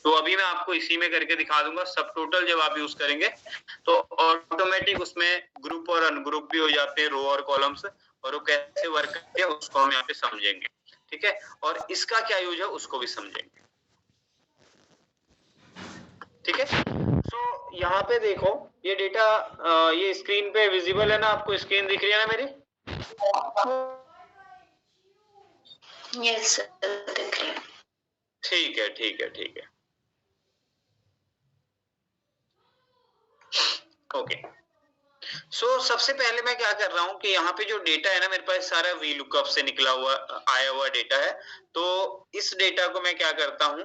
तो अभी मैं आपको इसी में करके दिखा दूंगा। सब टोटल जब आप यूज करेंगे तो ऑटोमेटिक उसमें ग्रुप और अनग्रुप भी हो जाते हैं, रो और कॉलम्स, और वो कैसे वर्क करते हैं उसको हम यहाँ पे समझेंगे। ठीक है, और इसका क्या यूज है उसको भी समझेंगे। ठीक है, तो यहाँ पे देखो ये डेटा, ये स्क्रीन पे विजिबल है ना, आपको स्क्रीन दिख रही है ना मेरी? यस सर, दिख रही है। ठीक है ठीक है ठीक है, ओके। सो सबसे पहले मैं क्या कर रहा हूँ कि यहाँ पे जो डेटा है ना मेरे पास सारा VLOOKUP से निकला हुआ आया हुआ डेटा है। तो इस डेटा को मैं क्या करता हूँ,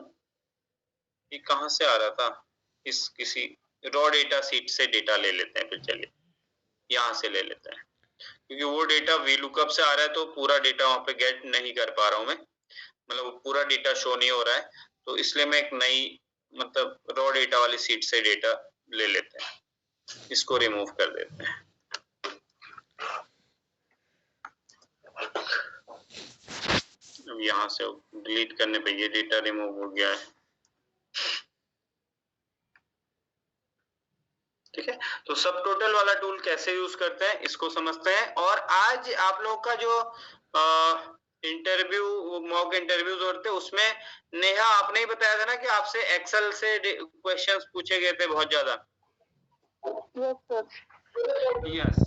ये कहाँ से आ रहा था, इस किसी रॉ डेटा सीट से डेटा ले लेते हैं। फिर चलिए यहाँ से ले लेते हैं, क्योंकि वो डेटा VLOOKUP से आ रहा है तो पूरा डेटा वहां पे गेट नहीं कर पा रहा हूँ मैं, मतलब वो पूरा डेटा शो नहीं हो रहा है। तो इसलिए मैं एक नई मतलब रॉ डेटा वाली सीट से डेटा ले लेते हैं, इसको रिमूव कर देते हैं। अब यहाँ से डिलीट करने पे ये डेटा रिमूव हो गया है। ठीक है, तो सब टोटल वाला टूल कैसे यूज करते हैं इसको समझते हैं। और आज आप लोग का जो इंटरव्यू, मॉक इंटरव्यूज होते हैं उसमें नेहा आपने ही बताया था ना कि आपसे एक्सेल से क्वेश्चंस पूछे गए थे बहुत ज्यादा। यस,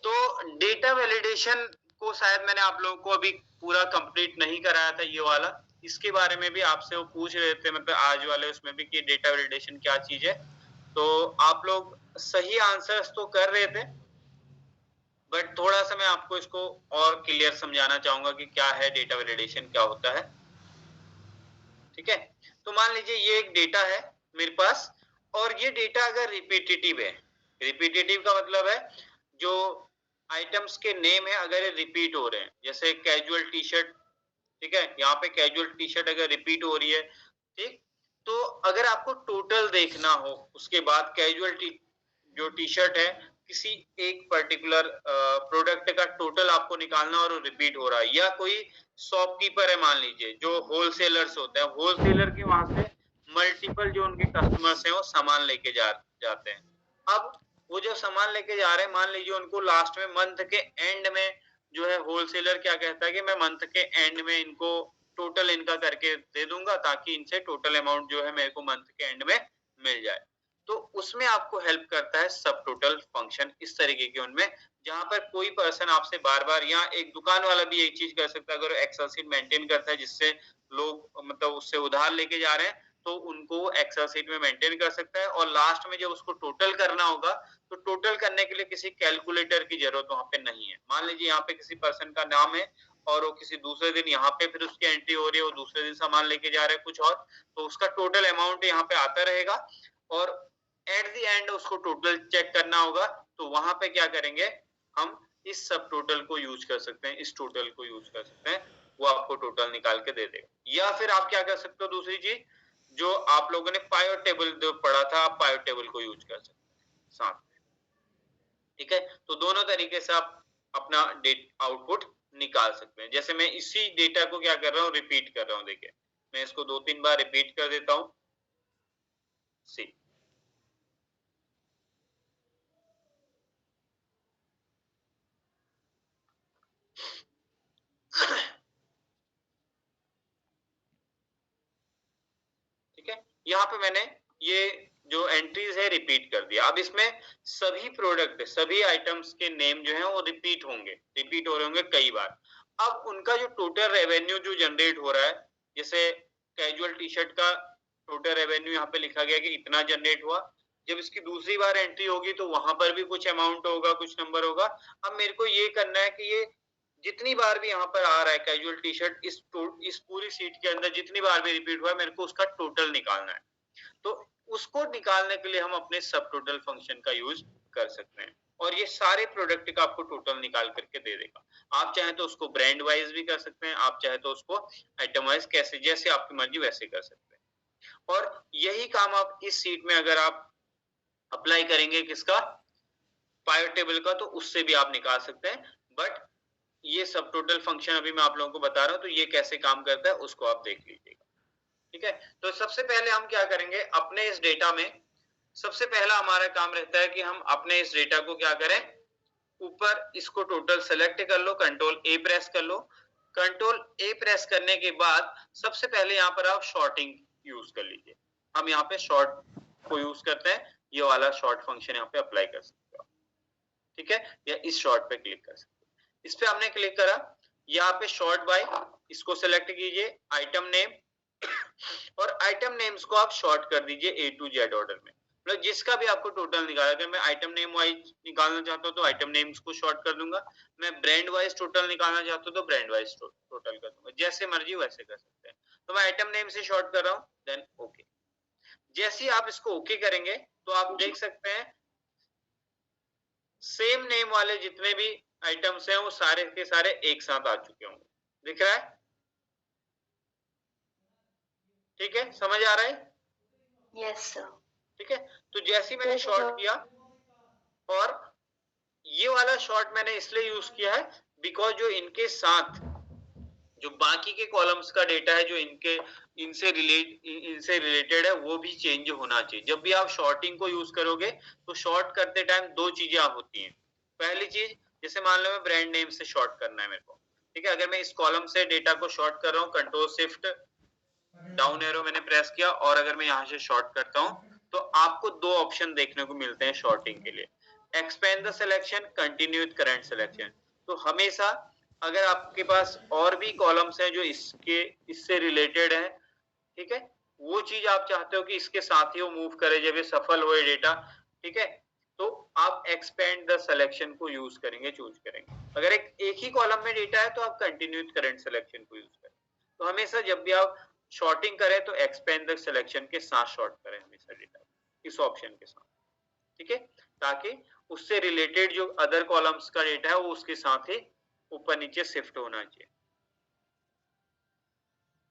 तो डेटा वैलिडेशन को शायद मैंने आप लोगों को अभी पूरा कंप्लीट नहीं कराया था ये वाला, इसके बारे में भी आपसे वो पूछ रहे थे, मतलब आज वाले उसमें भी कि डेटा वैलिडेशन क्या चीज है। तो आप लोग सही आंसर्स तो कर रहे थे, बट थोड़ा सा मैं आपको इसको और क्लियर समझाना चाहूंगा कि क्या है डेटा वैलिडेशन, क्या होता है। ठीक है, तो मान लीजिए ये एक डेटा है मेरे पास, और ये डेटा अगर रिपीटेटिव है, रिपीटेटिव का मतलब है जो आइटम्स के नेम है अगर ये रिपीट हो रहे हैं, जैसे कैजुअल टी शर्ट, ठीक है, यहाँ पे कैजुअल टी शर्ट अगर रिपीट हो रही है, ठीक, तो अगर आपको टोटल देखना हो उसके बाद कैजुअल जो टी शर्ट है किसी एक पर्टिकुलर प्रोडक्ट का टोटल आपको निकालना और रिपीट हो रहा है, या कोई शॉपकीपर है मान लीजिए, जो होलसेलर्स होते हैं, होलसेलर के वहां से मल्टीपल जो उनके कस्टमर्स हैं वो सामान लेके जाते हैं। अब वो जो सामान लेके जा रहे हैं, मान लीजिए उनको लास्ट में मंथ के एंड में जो है होलसेलर क्या कहता है कि मैं मंथ के एंड में इनको टोटल इनका करके दे दूंगा ताकि इनसे टोटल अमाउंट जो है मेरे को मंथ के एंड में मिल जाए। तो उसमें आपको हेल्प करता है सब टोटल फंक्शन इस तरीके के उनमें, जहां पर कोई पर्सन आपसे बार बार, या एक दुकान वाला भी एक चीज कर सकता है, अगर एक्सेल शीट मेंटेन करता है जिससे लोग मतलब उससे उधार लेके जा रहे हैं तो उनको एक्सेल शीट में मेंटेन कर सकता है, और लास्ट में जब उसको टोटल करना होगा तो टोटल करने के लिए किसी कैलकुलेटर की जरूरत वहां पे नहीं है। मान लीजिए यहाँ पे किसी पर्सन का नाम है और वो किसी दूसरे दिन यहाँ पे फिर उसकी एंट्री हो रही है, वो दूसरे दिन सामान लेके जा रहे हैं कुछ और, तो उसका टोटल अमाउंट यहाँ पे आता रहेगा, और एट द एंड उसको टोटल चेक करना होगा। तो वहां पे क्या करेंगे, हम इस सब टोटल को यूज कर सकते हैं, इस टोटल को यूज कर सकते हैं, वो आपको टोटल निकाल के दे देगा। या फिर आप क्या कर सकते हो, दूसरी चीज जो आप लोगों ने पायोट टेबल जो पढ़ा था, आप पायोट टेबल को यूज कर सकते हैं साथ में। ठीक है, तो दोनों तरीके से आप अपना आउटपुट निकाल सकते हैं। जैसे मैं इसी डेटा को क्या कर रहा हूँ, रिपीट कर रहा हूँ, देखिए मैं इसको 2-3 बार रिपीट कर देता हूँ। सी ठीक है, यहाँ पे मैंने ये जो एंट्रीज है रिपीट कर दिया। अब इसमें सभी प्रोडक्ट, सभी आइटम्स के नेम जो है वो रिपीट होंगे, रिपीट हो रहे होंगे कई बार। अब उनका जो टोटल रेवेन्यू जो जनरेट हो रहा है, जैसे कैजुअल टी शर्ट का टोटल रेवेन्यू यहाँ पे लिखा गया कि इतना जनरेट हुआ, जब इसकी दूसरी बार एंट्री होगी तो वहां पर भी कुछ अमाउंट होगा, कुछ नंबर होगा। अब मेरे को ये करना है कि ये जितनी बार भी यहाँ पर आ रहा है कैजुअल टी शर्ट, इस पूरी सीट के अंदर जितनी बार भी रिपीट हुआ है मेरे को उसका टोटल निकालना है। तो उसको निकालने के लिए हम अपने सब टोटल फंक्शन का यूज कर सकते हैं, और ये सारे प्रोडक्ट का आपको टोटल निकाल करके दे देगा। आप चाहे तो उसको ब्रांड वाइज भी कर सकते हैं, आप चाहे तो उसको आइटम वाइज, कैसे जैसे आपकी मर्जी वैसे कर सकते हैं। और यही काम आप इस सीट में अगर आप अप्लाई करेंगे किसका, पायोट टेबल का, तो उससे भी आप निकाल सकते हैं। बट ये सब टोटल फंक्शन अभी मैं आप लोगों को बता रहा हूं, तो ये कैसे काम करता है उसको आप देख लीजिएगा। ठीक है। तो सबसे पहले हम क्या करेंगे, अपने इस डेटा में सबसे पहला हमारा काम रहता है कि हम अपने इस डेटा को क्या करें, ऊपर इसको टोटल सेलेक्ट कर लो, कंट्रोल ए प्रेस कर लो। कंट्रोल ए प्रेस करने के बाद सबसे पहले यहाँ पर आप शॉर्टिंग यूज कर लीजिए। हम यहाँ पे शॉर्ट को यूज करते हैं, ये वाला शॉर्ट फंक्शन यहाँ पे अप्लाई कर सकते हो, ठीक है, या इस शॉर्ट पे क्लिक कर सकते हो। इस पे हमने क्लिक करा, यहाँ पे शॉर्ट बाय, इसको सेलेक्ट कीजिए, आइटम नेम और आइटम नेम्स को आप शॉर्ट कर दीजिए ए टू जेड ऑर्डर में, मतलब जिसका भी आपको टोटल निकाला। अगर मैं आइटम नेम वाइज निकालना चाहता हूँ तो आइटम नेम्स को शॉर्ट कर दूंगा, मैं ब्रांड वाइज टोटल निकालना चाहता हूँ तो ब्रांड वाइज टोटल कर दूंगा, जैसे मर्जी वैसे कर सकते हैं। तो मैं आइटम नेम से शॉर्ट कर रहा हूँ, देन ओके। जैसे ही आप इसको ओके करेंगे तो आप देख सकते हैं सेम नेम वाले जितने भी आइटम्स हैं वो सारे के सारे एक साथ आ चुके होंगे, दिख रहा है? ठीक है, समझ आ रहा है? Yes sir. ठीक है, तो जैसे ही मैंने शॉर्ट किया, और ये वाला शॉर्ट मैंने इसलिए यूज किया है बिकॉज जो इनके साथ जो बाकी के कॉलम्स का डेटा है जो इनसे रिलेटेड है वो भी चेंज होना चाहिए। जब भी आप शॉर्टिंग को यूज करोगे तो शॉर्ट करते टाइम दो चीजें होती हैं। पहली चीज, जैसे मान लो मैं ब्रांड नेम से शॉर्ट करना है मेरे को, ठीक है, अगर मैं इस कॉलम से डेटा को शॉर्ट कर रहा हूँ, कंट्रोल शिफ्ट डाउन एरो मैंने प्रेस किया, और अगर मैं यहाँ से शॉर्ट करता हूँ तो आपको दो ऑप्शन देखने को मिलते हैं शॉर्टिंग के लिए, expand the selection, continue with current selection. तो हमेशा अगर आपके पास और भी कॉलम्स हैं जो इससे रिलेटेड है, ठीक है, वो चीज आप चाहते हो कि इसके साथ ही वो मूव करे जब ये सफल होए डेटा, ठीक है, तो आप एक्सपेंड द सिलेक्शन को यूज करेंगे, चूज करेंगे। अगर एक ही कॉलम में डेटा है तो आप कंटिन्यू विद करंट सिलेक्शन को यूज करें। तो हमेशा जब भी आप शॉर्टिंग करें तो एक्सपेंड द सिलेक्शन के साथ शॉर्ट करें हमेशा डेटा, इस ऑप्शन के साथ, ठीक है, ताकि उससे रिलेटेड जो अदर कॉलम्स का डेटा है वो उसके साथ ही ऊपर नीचे शिफ्ट होना चाहिए।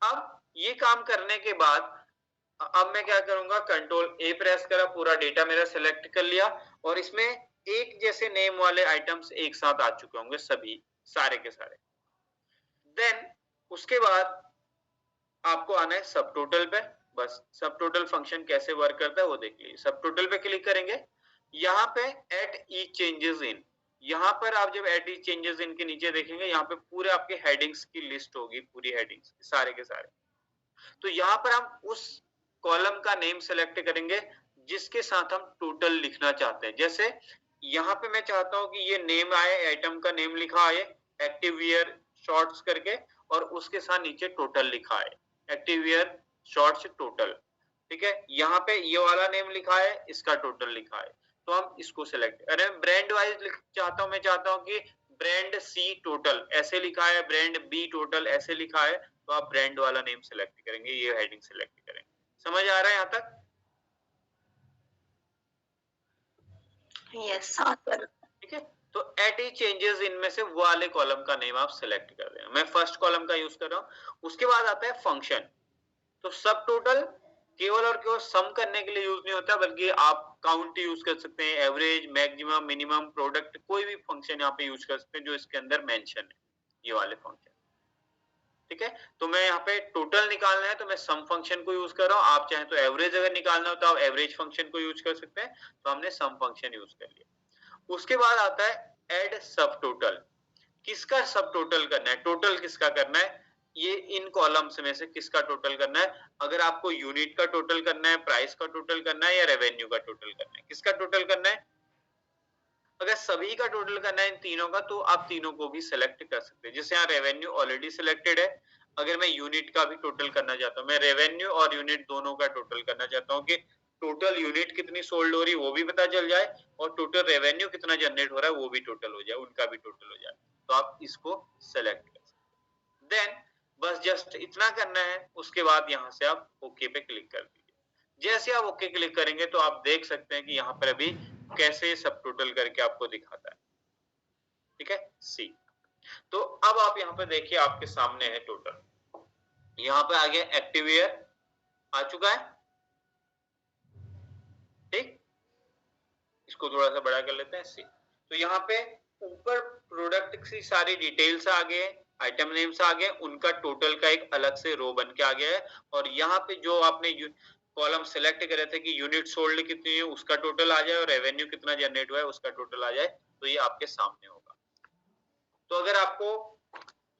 अब ये काम करने के बाद अब मैं क्या करूंगा, कंट्रोल ए प्रेस करा, पूरा डेटा मेरा सिलेक्ट कर लिया, और इसमें एक जैसे नेम वाले आइटम्स एक साथ आ चुके होंगे सभी, सारे के सारे। देन उसके बाद आपको आना है सब टोटल पे। बस सब टोटल फंक्शन कैसे वर्क करता है वो देख लीजिए। सब टोटल पे क्लिक करेंगे, यहाँ पे एट ईच चेंजेस इन, यहाँ पर आप जब एट ईच चेंजेस इन के नीचे देखेंगे यहाँ पे पूरे आपके हेडिंग्स की लिस्ट होगी, पूरी हेडिंग्स सारे के सारे। तो यहाँ पर हम उस कॉलम का नेम सेलेक्ट करेंगे जिसके साथ हम टोटल लिखना चाहते हैं। जैसे यहाँ पे मैं चाहता हूँ कि ये नेम आए, आइटम का नेम लिखा आए एक्टिव वियर शॉर्ट्स करके, और उसके साथ नीचे टोटल लिखा है एक्टिव वियर शॉर्ट्स टोटल, ठीक है, यहाँ पे ये वाला नेम लिखा है, इसका टोटल लिखा है, तो हम इसको सेलेक्ट। अरे ब्रांड वाइज चाहता हूँ, मैं चाहता हूँ कि ब्रांड सी टोटल ऐसे लिखा है, ब्रांड बी टोटल ऐसे लिखा है, तो आप ब्रांड वाला नेम सेलेक्ट करेंगे, ये हेडिंग सेलेक्ट करेंगे। समझ आ रहा है यहाँ तक? Yes sir. ठीक है, तो एट ई चेंजेस इनमें से वो वाले कॉलम का नेम आप सेलेक्ट कर देना। मैं फर्स्ट कॉलम का यूज कर रहा हूँ। उसके बाद आता है फंक्शन। तो सब टोटल केवल और केवल सम करने के लिए यूज नहीं होता, बल्कि आप काउंट यूज कर सकते हैं, एवरेज, मैक्सिमम, मिनिमम, प्रोडक्ट, कोई भी फंक्शन यहाँ पे यूज कर सकते हैं जो इसके अंदर मेंशन है, ये वाले फंक्शन, ठीक है। तो मैं यहाँ पे टोटल निकालना है तो मैं सम फंक्शन को यूज कर रहा हूँ। आप चाहें तो एवरेज अगर निकालना हो तो आप एवरेज फंक्शन को यूज कर सकते हैं, तो हमने सम फंक्शन यूज कर लिया। उसके बाद आता है एड सब टोटल। किसका सब टोटल करना है, टोटल किसका करना है, ये इन कॉलम्स में से किसका टोटल करना है। अगर आपको यूनिट का टोटल करना है, प्राइस का टोटल करना है, या रेवेन्यू का टोटल करना है, किसका टोटल करना है। अगर सभी का टोटल करना है इन तीनों का तो आप तीनों को भी सिलेक्ट कर सकते हैं। जैसे यहाँ रेवेन्यू ऑलरेडी सिलेक्टेड है, अगर मैं यूनिट का भी टोटल करना चाहता हूँ, मैं रेवेन्यू और यूनिट दोनों का टोटल करना चाहता हूँ कि टोटल यूनिट कितनी सोल्ड हो रही है वो भी पता चल जाए, और टोटल रेवेन्यू कितना जनरेट हो रहा है वो भी टोटल हो जाए, उनका भी टोटल हो जाए, तो आप इसको सेलेक्ट कर सकते हैं। देन बस जस्ट इतना करना है। उसके बाद यहाँ से आप ओके पे क्लिक कर दीजिए। जैसे आप ओके क्लिक करेंगे तो आप देख सकते हैं कि यहाँ पर अभी कैसे सब टोटल करके आपको दिखाता है, ठीक है, सी। तो अब आप यहाँ पे देखिए, आपके सामने है टोटल, यहाँ पे आ गया एक्टिव ईयर आ चुका है, ठीक। इसको थोड़ा सा बड़ा कर लेते हैं, सी। तो यहाँ पे ऊपर प्रोडक्ट की सारी डिटेल्स आ गए, आइटम नेम्स आ गए, उनका टोटल का एक अलग से रो बन के आ गया है, और यहाँ पे जो आपने कॉलम सेलेक्ट करे थे कि यूनिट सोल्ड कितनी है उसका टोटल आ जाए और रेवेन्यू कितना जनरेट हुआ है उसका टोटल आ जाए, तो ये आपके सामने होगा। तो अगर आपको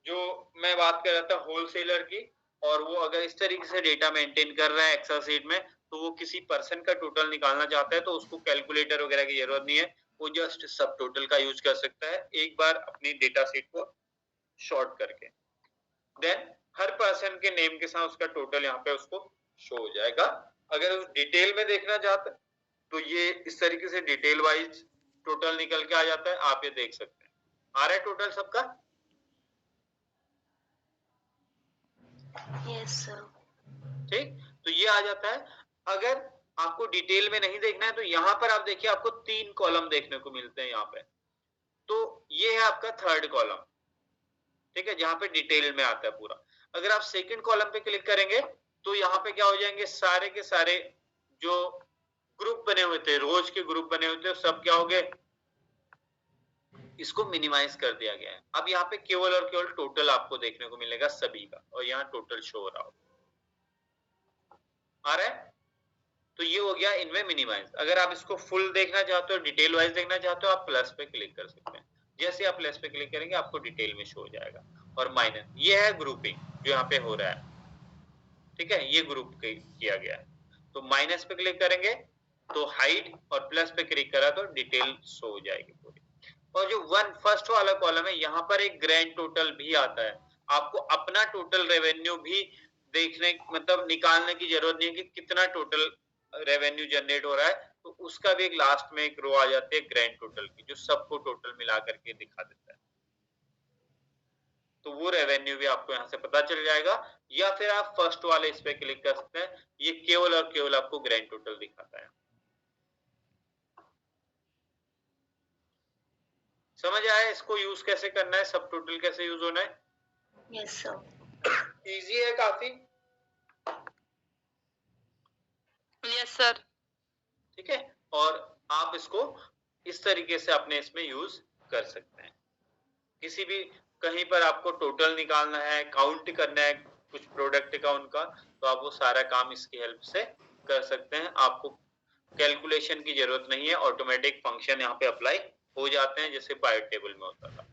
जो मैं बात कर रहा था होलसेलर की, और वो अगर इस तरीके से डेटा मेंटेन कर रहा है एक्सेल शीट में, तो वो किसी पर्सन का टोटल निकालना चाहता है तो उसको कैलकुलेटर वगैरह की जरूरत नहीं है, वो जस्ट सब टोटल का यूज कर सकता है एक बार अपनी डेटा शीट को शॉर्ट करके। देन हर पर्सन के नेम के साथ उसका टोटल यहाँ पे उसको शो हो जाएगा। अगर उस डिटेल में देखना चाहते हैं तो ये इस तरीके से डिटेल वाइज टोटल निकल के आ जाता है, आप ये देख सकते हैं। आ रहा है टोटल सबका? Yes sir. ठीक, तो ये आ जाता है। अगर आपको डिटेल में नहीं देखना है तो यहाँ पर आप देखिए आपको 3 कॉलम देखने को मिलते हैं यहाँ पे। तो ये है आपका थर्ड कॉलम, ठीक है, जहां पे डिटेल में आता है पूरा। अगर आप सेकंड कॉलम पे क्लिक करेंगे तो यहाँ पे क्या हो जाएंगे, सारे के सारे जो ग्रुप बने हुए थे, रोज के ग्रुप बने हुए थे, सब क्या हो गए, इसको मिनिमाइज कर दिया गया है। अब यहाँ पे केवल और केवल टोटल आपको देखने को मिलेगा सभी का, और यहाँ टोटल शो हो रहा हो आ रहा है। तो ये हो गया इनमें मिनिमाइज। अगर आप इसको फुल देखना चाहते हो, डिटेल वाइज देखना चाहते हो, आप प्लस पे क्लिक कर सकते हैं। जैसे आप प्लस पे क्लिक करेंगे आपको डिटेल में शो हो जाएगा। और माइनस, ये है ग्रुपिंग जो यहाँ पे हो रहा है, ठीक है, ये ग्रुप किया गया है। तो माइनस पे क्लिक करेंगे तो हाइड, और प्लस पे क्लिक करा तो डिटेल शो हो जाएगी पूरी। और जो फर्स्ट वाला कॉलम है यहाँ पर एक ग्रैंड टोटल भी आता है। आपको अपना टोटल रेवेन्यू भी देखने मतलब निकालने की जरूरत नहीं है कि कितना टोटल रेवेन्यू जनरेट हो रहा है, तो उसका भी एक लास्ट में एक रो आ जाती है ग्रैंड टोटल की, जो सबको टोटल मिला करके दिखा देता है। तो वो रेवेन्यू भी आपको यहाँ से पता चल जाएगा। या फिर आप फर्स्ट वाले इस पे क्लिक कर सकते हैं, ये केवल और केवल आपको ग्रैंड टोटल दिखाता है। समझ आया इसको यूज कैसे करना है, सब टोटल कैसे यूज होना है? Yes sir. इजी है काफी। Yes sir. ठीक है, और आप इसको इस तरीके से अपने इसमें यूज कर सकते हैं। किसी भी कहीं पर आपको टोटल निकालना है, काउंट करना है कुछ प्रोडक्ट का उनका, तो आप वो सारा काम इसकी हेल्प से कर सकते हैं। आपको कैलकुलेशन की जरूरत नहीं है, ऑटोमेटिक फंक्शन यहाँ पे अप्लाई हो जाते हैं जैसे पाइवट टेबल में होता था।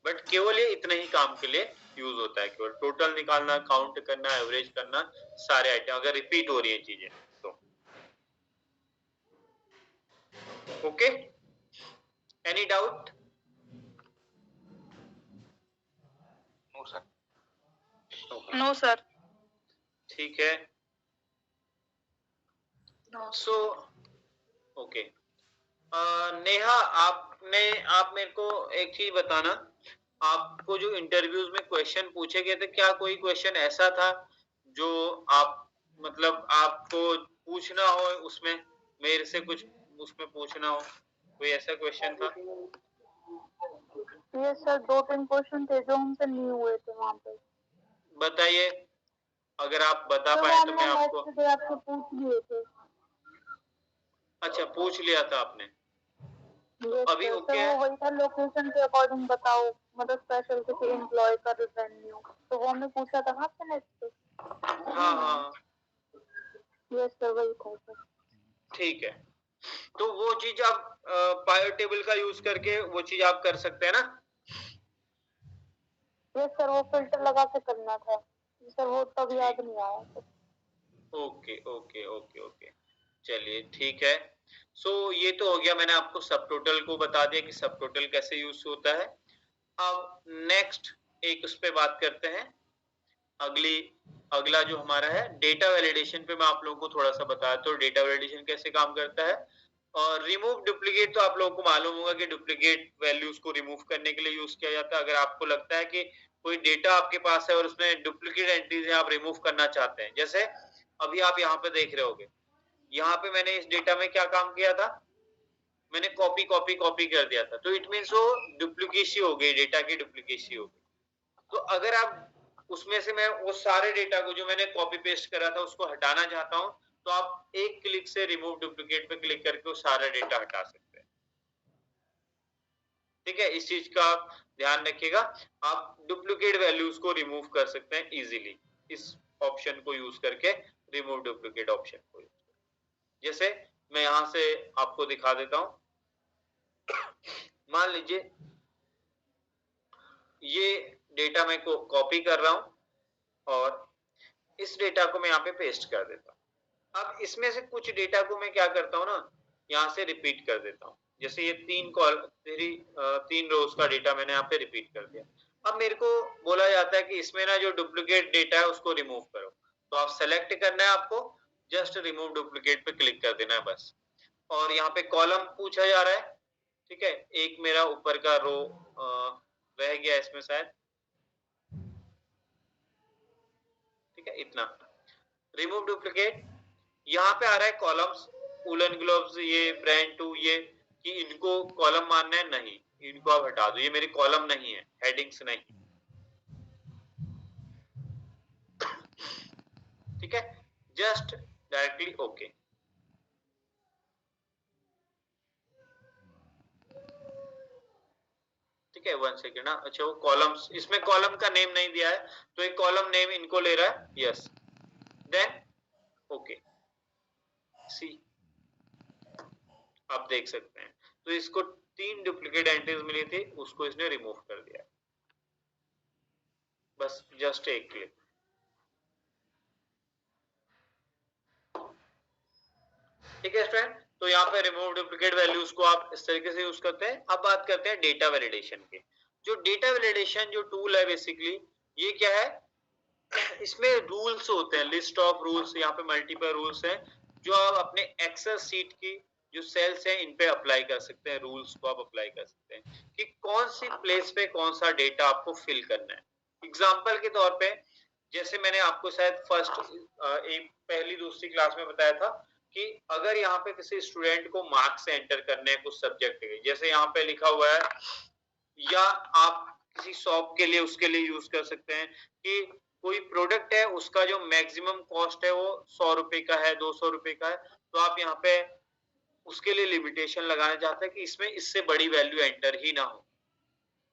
बट केवल ये इतने ही काम के लिए यूज होता है, केवल टोटल निकालना, काउंट करना, एवरेज करना, सारे आइटम अगर रिपीट हो रही है चीजें तो। Okay, any doubt? No sir. No sir. ठीक है, सो ओके। नेहा, आप मेरे को एक चीज बताना, आपको जो इंटरव्यूज में क्वेश्चन पूछे गए थे, क्या कोई क्वेश्चन ऐसा था जो आप मतलब आपको पूछना हो, उसमें मेरे से कुछ उसमें पूछना हो, कोई ऐसा क्वेश्चन था? ये सर 2-3 क्वेश्चन थे जो हमसे नहीं हुए थे वहाँ पे। बताइए, अगर आप बता तो पाए तो मैं आपको। आपसे पूछ लिए थे। अच्छा, पूछ लिया था आपने? अभी ओके है? वो वही था, लोकेशन के अकॉर्डिंग बताओ, मतलब स्पेशल किसी एम्प्लॉय का रेवेन्यू, तो वो हमने पूछा था ना आपसे नेट पे। हाँ, यस सर, वही था सर। ठीक है, तो वो चीज आप पाइवट टेबल का यूज करके वो चीज आप कर सकते हैं ना? यस सर, वो फिल्टर लगा के करना था सर, वो तब याद नहीं आया। ओके ओके ओके ओके, चलिए ठीक है। सो ये तो हो गया, मैंने आपको सब टोटल को बता दिया कि सब टोटल कैसे यूज होता है। अब नेक्स्ट एक उस पे बात करते हैं। अगला जो हमारा है डेटा वैलिडेशन पे, मैं आप लोगों को थोड़ा सा बताया तो डेटा वैलिडेशन कैसे काम करता है। और रिमूव डुप्लीकेट, तो आप लोगों को मालूम होगा कि डुप्लीकेट वैल्यूज को रिमूव करने के लिए यूज किया जाता है। अगर आपको लगता है कि कोई डेटा आपके पास है और उसमें डुप्लीकेट एंट्रीज आप रिमूव करना चाहते हैं, जैसे अभी आप यहाँ पे देख रहे होगे, यहाँ पे मैंने इस डेटा में क्या काम किया था, मैंने कॉपी कॉपी कॉपी कर दिया था, तो इट मीन्स वो डुप्लीकेसी हो गई, डेटा की डुप्लीकेसी हो गई। तो अगर आप उसमें से मैं वो सारे डेटा को जो मैंने कॉपी पेस्ट करा था उसको हटाना चाहता हूं, तो आप एक क्लिक से रिमूव डुप्लीकेट पे क्लिक करके वो सारा डेटा हटा सकते हैं। ठीक है, इस चीज का ध्यान रखिएगा, आप डुप्लीकेट वैल्यूज को रिमूव कर सकते हैं इजीली इस ऑप्शन को यूज करके, रिमूव डुप्लीकेट ऑप्शन को यूज करके। जैसे मैं यहां से आपको दिखा देता हूं, मान लीजिए ये डेटा मैं को कॉपी कर रहा हूं और इस डेटा को मैं यहाँ पे पेस्ट कर देता हूं। अब इसमें से कुछ डेटा को मैं क्या करता हूं ना, यहाँ से रिपीट कर देता हूं। जैसे ये 3 रोज का डेटा मैंने यहाँ पे रिपीट कर दिया। अब मेरे को बोला जाता है कि इसमें ना जो डुप्लीकेट डेटा है उसको रिमूव करो, तो आप सेलेक्ट करना है, आपको जस्ट रिमूव डुप्लीकेट पे क्लिक कर देना है बस। और यहाँ पे कॉलम पूछा जा रहा है, ठीक है, एक मेरा ऊपर का रो रह गया इसमें शायद, ठीक है, इतना रिमूव डुप्लीकेट। यहाँ पे आ रहा है कॉलम्स, वूलन ग्लोव्स, ये ब्रांड 2, ये कि इनको कॉलम मानना है, नहीं, इनको आप हटा दो, ये मेरी कॉलम नहीं है, हेडिंग्स नहीं, ठीक है, जस्ट डायरेक्टली ओके। ठीक है, 1 सेकेंड। अच्छा, वो कॉलम्स, इसमें कॉलम का नेम नहीं दिया है, तो एक कॉलम नेम इनको ले रहा है, यस, देन ओके। सी, आप देख सकते हैं, तो इसको 3 डुप्लीकेट एंट्रीज मिली थी, उसको इसने रिमूव कर दिया, बस जस्ट एक क्लिक। ठीक है स्टूडेंट, तो यहाँ पे रिमूव डुप्लीकेट वैल्यूज को आप इस तरीके से यूज करते हैं। अब बात करते हैं डेटा वैलिडेशन की। जो डेटा वैलिडेशन जो टूल है बेसिकली, ये क्या है, इसमें रूल्स होते हैं, लिस्ट ऑफ रूल्स, यहाँ पे मल्टीपल रूल्स हैं जो आप अपने एक्सेल सीट की जो सेल्स हैं इन पे अप्लाई कर सकते हैं, रूल्स को आप अप्लाई कर सकते हैं कि कौन सी प्लेस पे कौन सा डेटा आपको फिल करना है। एग्जांपल के तौर पे, जैसे मैंने आपको शायद एक पहली दूसरी क्लास में बताया था कि अगर यहाँ पे किसी स्टूडेंट को मार्क्स एंटर करने हैं कुछ सब्जेक्ट के, जैसे यहाँ पे लिखा हुआ है, या आप किसी शॉप के लिए उसके लिए यूज कर सकते हैं कि कोई प्रोडक्ट है उसका जो मैक्सिमम कॉस्ट है वो 100 रुपए का है, 200 रुपए का है, तो आप यहाँ पे उसके लिए लिमिटेशन लगाना चाहते हैं कि इसमें इससे बड़ी वैल्यू एंटर ही ना हो,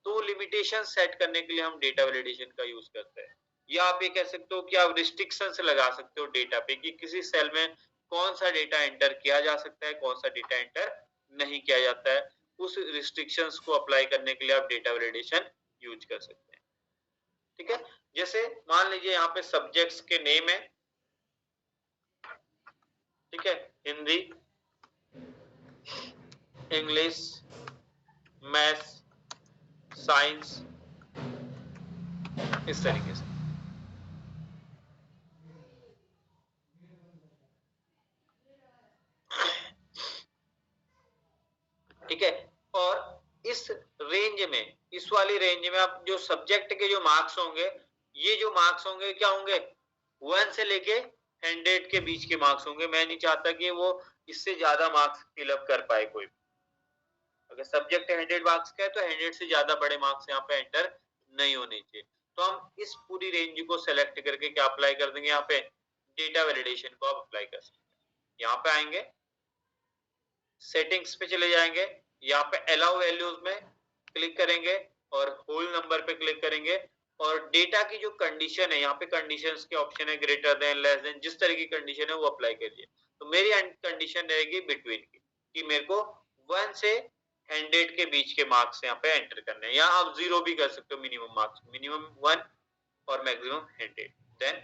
तो लिमिटेशन सेट करने के लिए हम डेटा वैलिडेशन का यूज करते हैं। या आप ये कह सकते हो कि आप रिस्ट्रिक्शंस लगा सकते हो डेटा पे कि किसी सेल में कौन सा डेटा एंटर किया जा सकता है, कौन सा डेटा एंटर नहीं किया जाता है, उस रिस्ट्रिक्शंस को अप्लाई करने के लिए आप डेटा वैलिडेशन यूज कर सकते हैं। ठीक है, जैसे मान लीजिए यहाँ पे सब्जेक्ट्स के नेम है, ठीक है, हिंदी, इंग्लिश, मैथ्स, साइंस, इस तरीके से। ठीक है, और इस रेंज में, इस वाली रेंज में आप जो सब्जेक्ट के जो मार्क्स होंगे, ये जो मार्क्स होंगे क्या होंगे, 1 से लेके 100 के बीच के मार्क्स होंगे। मैं नहीं चाहता कि वो इससे ज्यादा मार्क्स फिलअप कर पाए कोई। अगर सब्जेक्ट 100 मार्क्स का है तो 100 से ज्यादा बड़े मार्क्स यहाँ पे एंटर नहीं होने चाहिए। तो हम इस पूरी रेंज को सेलेक्ट करके क्या अप्लाई कर देंगे, यहाँ पे डेटा वैलिडेशन को आप अप्लाई कर सकते हैं। यहाँ पे आएंगे, सेटिंग्स पे चले जाएंगे, यहाँ पे अलाउ वैल्यूज में क्लिक करेंगे और होल नंबर पे क्लिक करेंगे, और डेटा की जो कंडीशन है, यहाँ पे कंडीशंस के ऑप्शन है, ग्रेटर देन, लेस देन, जिस तरह की कंडीशन है वो अप्लाई करिए। तो मेरी कंडीशन रहेगी बिटवीन की, कि मेरे को 1 से 100 के बीच के मार्क्स यहाँ पे एंटर करने हैं, या आप 0 भी कर सकते हो, मिनिमम मार्क्स, मिनिमम 1 और मैक्सिमम 100। देन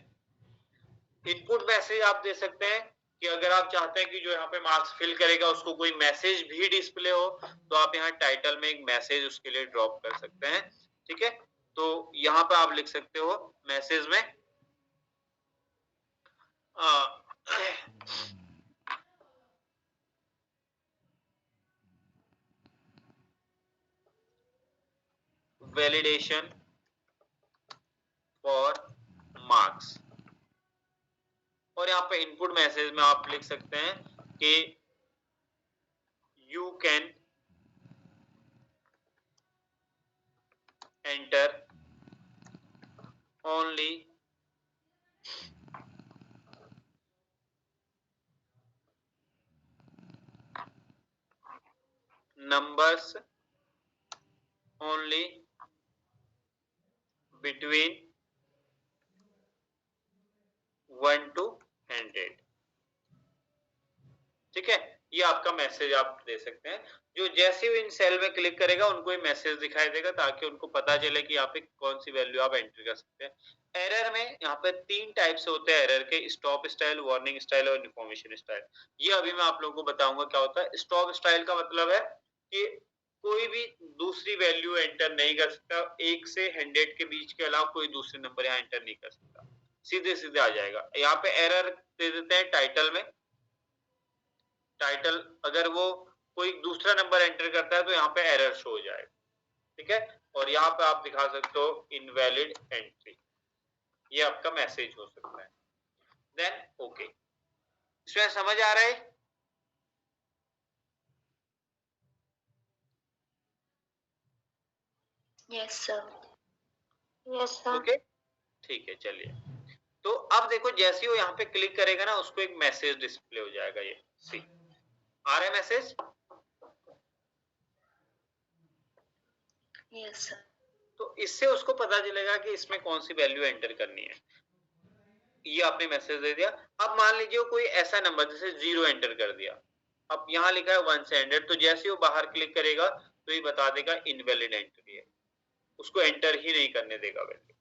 इनपुट मैसेज आप दे सकते हैं कि अगर आप चाहते हैं कि जो यहाँ पे मार्क्स फिल करेगा उसको कोई मैसेज भी डिस्प्ले हो, तो आप यहाँ टाइटल में एक मैसेज उसके लिए ड्रॉप कर सकते हैं। ठीक है, तो यहाँ पे आप लिख सकते हो मैसेज में वैलिडेशन फॉर मार्क्स, और यहाँ पे इनपुट मैसेज में आप लिख सकते हैं कि you can enter only numbers only between 1 to 100। ठीक है, ये आपका मैसेज आप दे सकते हैं। जो जैसे ही इन सेल में क्लिक करेगा उनको ये मैसेज दिखाई देगा ताकि उनको पता चले कि यहाँ पे कौन सी वैल्यू आप एंटर कर सकते हैं। एरर में यहाँ पे 3 टाइप्स होते हैं एरर के, स्टॉप स्टाइल, वार्निंग स्टाइल और इन्फॉर्मेशन स्टाइल। ये अभी मैं आप लोगों को बताऊंगा क्या होता है। स्टॉप स्टाइल का मतलब है कि कोई भी दूसरी वैल्यू एंटर नहीं कर सकता, 1 से 100 के बीच के अलावा कोई दूसरे नंबर यहाँ एंटर नहीं कर सकता, सीधे सीधे आ जाएगा। यहाँ पे एरर दे देते हैं टाइटल में। टाइटल अगर वो कोई दूसरा नंबर एंटर करता है तो यहाँ पे एरर शो हो जाएगा। ठीक है, और यहाँ पे आप दिखा सकते हो इनवैलिड एंट्री, ये आपका मैसेज हो सकता है। देन ओके, इसमें समझ आ रहा है? Yes sir. Yes sir. Okay, ठीक है, चलिए। तो अब देखो जैसे ही वो यहाँ पे क्लिक करेगा ना, उसको एक मैसेज डिस्प्ले हो जाएगा। ये सी आ रहा है मैसेज? Yes sir. तो इससे उसको पता चलेगा कि इसमें कौन सी वैल्यू एंटर करनी है। ये आपने मैसेज दे दिया। अब मान लीजिए कोई ऐसा नंबर जैसे 0 एंटर कर दिया, अब यहाँ लिखा है 1 से 100, तो जैसे ही वो बाहर क्लिक करेगा तो ये बता देगा इनवैलिड एंट्री है, उसको एंटर ही नहीं करने देगा वैल्यू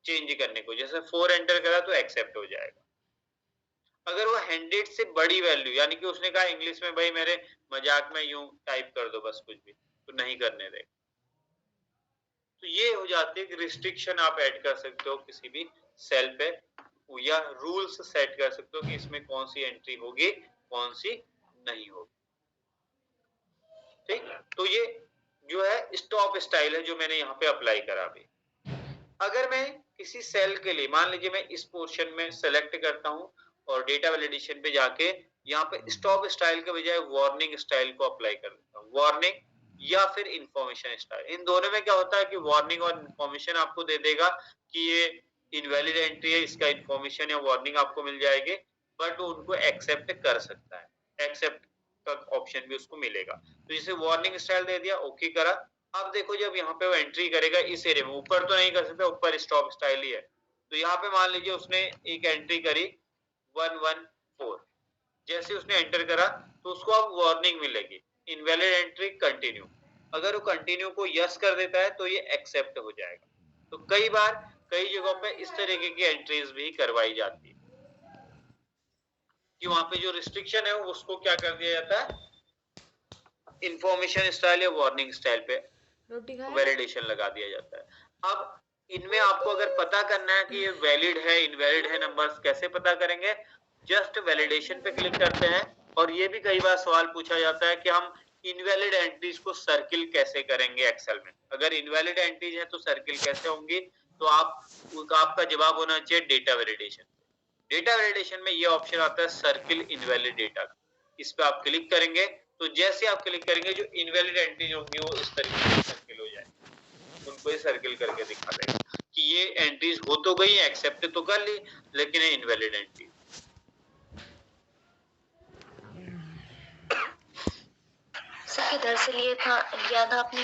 चेंज करने को। जैसे 4 एंटर करा तो एक्सेप्ट हो जाएगा। अगर वो 100 से बड़ी वैल्यू, यानी कि उसने कहा इंग्लिश में भाई मेरे मजाक में यूं टाइप कर दो बस कुछ भी, तो नहीं करने देगा। तो ये हो जाती है कि रिस्ट्रिक्शन आप ऐड कर सकते हो किसी भी सेल पे, या रूल्स सेट कर सकते हो कि इसमें कौन सी एंट्री होगी कौन सी नहीं होगी। ठीक, तो ये जो है स्टॉप स्टाइल है जो मैंने यहाँ पे अप्लाई करा। अभी अगर मैं किसी सेल के लिए, मान लीजिए मैं इस पोर्शन में सेलेक्ट करता हूँ और डेटा वैलिडेशन पे जाके यहाँ पे स्टॉप स्टाइल के बजाय वार्निंग स्टाइल को अप्लाई कर देता हूँ, वार्निंग या फिर इंफॉर्मेशन स्टाइल। इन दोनों में क्या होता है कि वार्निंग और इंफॉर्मेशन आपको दे देगा कि ये इनवैलिड एंट्री है, इसका इंफॉर्मेशन या वार्निंग आपको मिल जाएगी, बट वो उनको एक्सेप्ट कर सकता है, एक्सेप्ट का ऑप्शन भी उसको मिलेगा। तो जैसे वार्निंग स्टाइल दे दिया, ओके करा। अब देखो जब यहाँ पे वो एंट्री करेगा इस एरिया में, ऊपर तो नहीं कर सकता, ऊपर स्टॉप स्टाइल ही है, तो यहाँ पे मान लीजिए उसने एक एंट्री करी 114, जैसे उसने एंटर करा तो उसको अब वार्निंग मिलेगी इनवैलिड एंट्री कंटिन्यू। अगर वो कंटिन्यू को यस कर देता है तो ये एक्सेप्ट हो जाएगा। तो कई बार कई जगहों पे इस तरीके की एंट्रीज भी करवाई जाती है कि वहां पे जो रिस्ट्रिक्शन है उसको क्या कर दिया जाता है, इंफॉर्मेशन स्टाइल या वार्निंग स्टाइल पे वैलिडेशन लगा दिया जाता है। अब इनमें आपको अगर पता करना है कि ये वैलिड है इनवैलिड है नंबर्स, कैसे पता करेंगे? जस्ट वैलिडेशन पे क्लिक करते हैं। और ये भी कई बार सवाल पूछा जाता है कि हम इनवैलिड एंट्रीज को सर्किल कैसे करेंगे एक्सेल में। अगर इनवैलिड एंट्रीज है तो सर्किल कैसे होंगी? तो आपका जवाब होना चाहिए डेटा वैलिडेशन। डेटा वैलिडेशन में ये ऑप्शन आता है सर्किल इनवैलिड डेटा, इस पे आप क्लिक करेंगे तो जैसे आप क्लिक करेंगे जो इनवैलिड एंट्रीज होंगी वो इस तरीके से सर्किल हो जाएगी, उनको ये सर्किल करके दिखा देगा कि ये एंट्रीज हो तो गई, एक्सेप्ट तो कर ली, लेकिन ये इनवैलिड एंट्री। किधर से लिया था आपने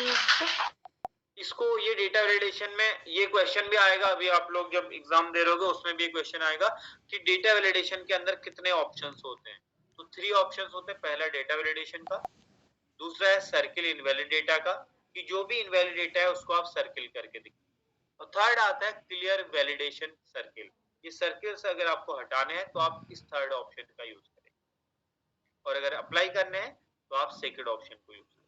इसको? ये डेटा वैलिडेशन में ये क्वेश्चन भी आएगा, अभी आप लोग जब एग्जाम दे रहोगे उसमें भी क्वेश्चन आएगा कि डेटा वैलिडेशन के अंदर कितने ऑप्शंस होते हैं। तो 3 ऑप्शंस होते हैं। पहला डेटा वैलिडेशन का, दूसरा है सर्किल इनवैलिड डेटा का, कि जो भी इनवैलिड डेटा है उसको आप सर्किल करके दिखाएं, और थर्ड आता है क्लियर वैलिडेशन सर्किल। ये सर्किल से अगर आपको हटाने हैं तो आप इस थर्ड ऑप्शन का यूज करें, और अगर अप्लाई करने हैं तो आप सेकंड ऑप्शन को यूज करें।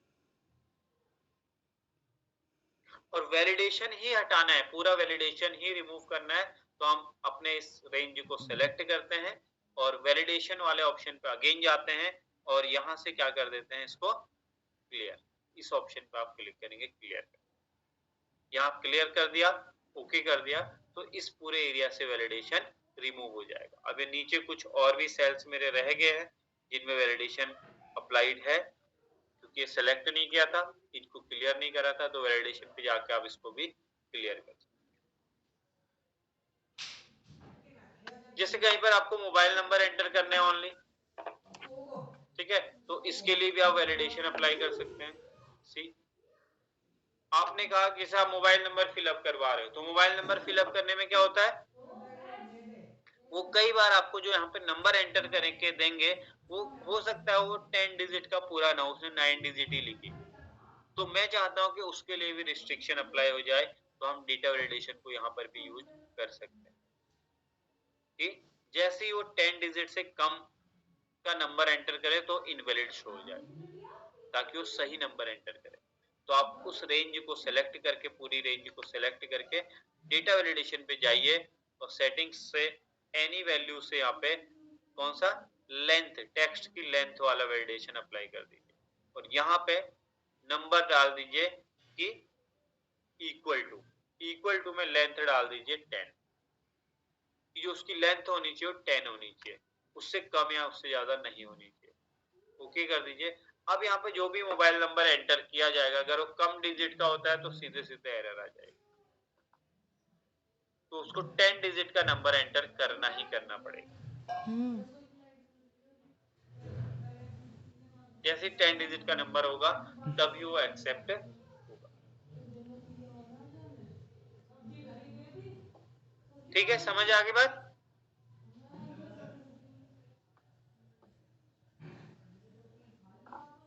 और वैलिडेशन ही हटाना है, पूरा वैलिडेशन ही रिमूव करना है, तो हम अपने इस रेंज को सेलेक्ट करते हैं और वैलिडेशन वाले ऑप्शन पे अगेन जाते हैं और यहां से क्या कर देते हैं, इसको क्लियर, इस ऑप्शन पे आप क्लिक करेंगे क्लियर। यहाँ क्लियर कर दिया, ओके कर दिया, तो इस पूरे एरिया से वैलिडेशन रिमूव हो जाएगा। अब ये नीचे कुछ और भी सेल्स मेरे रह गए हैं जिनमें वैलिडेशन अप्लाइड है, क्योंकि ये सेलेक्ट नहीं किया था, इनको क्लियर नहीं करा था, तो वैलिडेशन पे जाके आप इसको भी क्लियर कर सकते। जैसे कहीं पर आपको मोबाइल नंबर एंटर करने हैं ओनली, ठीक है, तो इसके लिए भी आप वैलिडेशन अप्लाई कर सकते हैं। सी आपने कहा कि साहब मोबाइल नंबर फिलअप करवा रहे हो, तो मोबाइल नंबर फिलअप करने में क्या होता है, वो कई बार आपको जो यहाँ पे नंबर एंटर करके देंगे, वो हो सकता है वो 10 डिजिट का पूरा ना, उसने 9 डिजिट ही लिखी। तो मैं चाहता हूँ कि उसके लिए भी रिस्ट्रिक्शन अप्लाई हो जाए, तो हम डेटा वैलिडेशन को यहाँ पर भी यूज कर सकते हैं कि जैसे ही वो 10 डिजिट से कम का नंबर एंटर करे तो इनवैलिड शो हो जाए, ताकि वो सही नंबर एंटर करे। तो आप उस रेंज को सिलेक्ट करके, पूरी रेंज को सिलेक्ट करके डेटा वैलिडेशन पे जाइए और सेटिंग्स से एनी वैल्यू से यहाँ पे कौन सा लेंथ, टेक्स्ट की लेंथ वाला वैलिडेशन अप्लाई कर दीजिए और यहाँ पे नंबर डाल दीजिए कि इक्वल टू में लेंथ डाल दीजिए 10, कि जो उसकी लेंथ होनी चाहिए वो 10 होनी चाहिए, उससे कम या उससे ज्यादा नहीं होनी चाहिए। ओके कर दीजिए। अब यहाँ पे जो भी मोबाइल नंबर एंटर किया जाएगा, अगर वो कम डिजिट का होता है तो सीधे सीधे एरर आ जाएगा, तो उसको 10 डिजिट का नंबर एंटर करना ही करना पड़ेगा। जैसे 10 डिजिट का नंबर होगा तभी वो एक्सेप्ट होगा। ठीक है, समझ आ गई बात?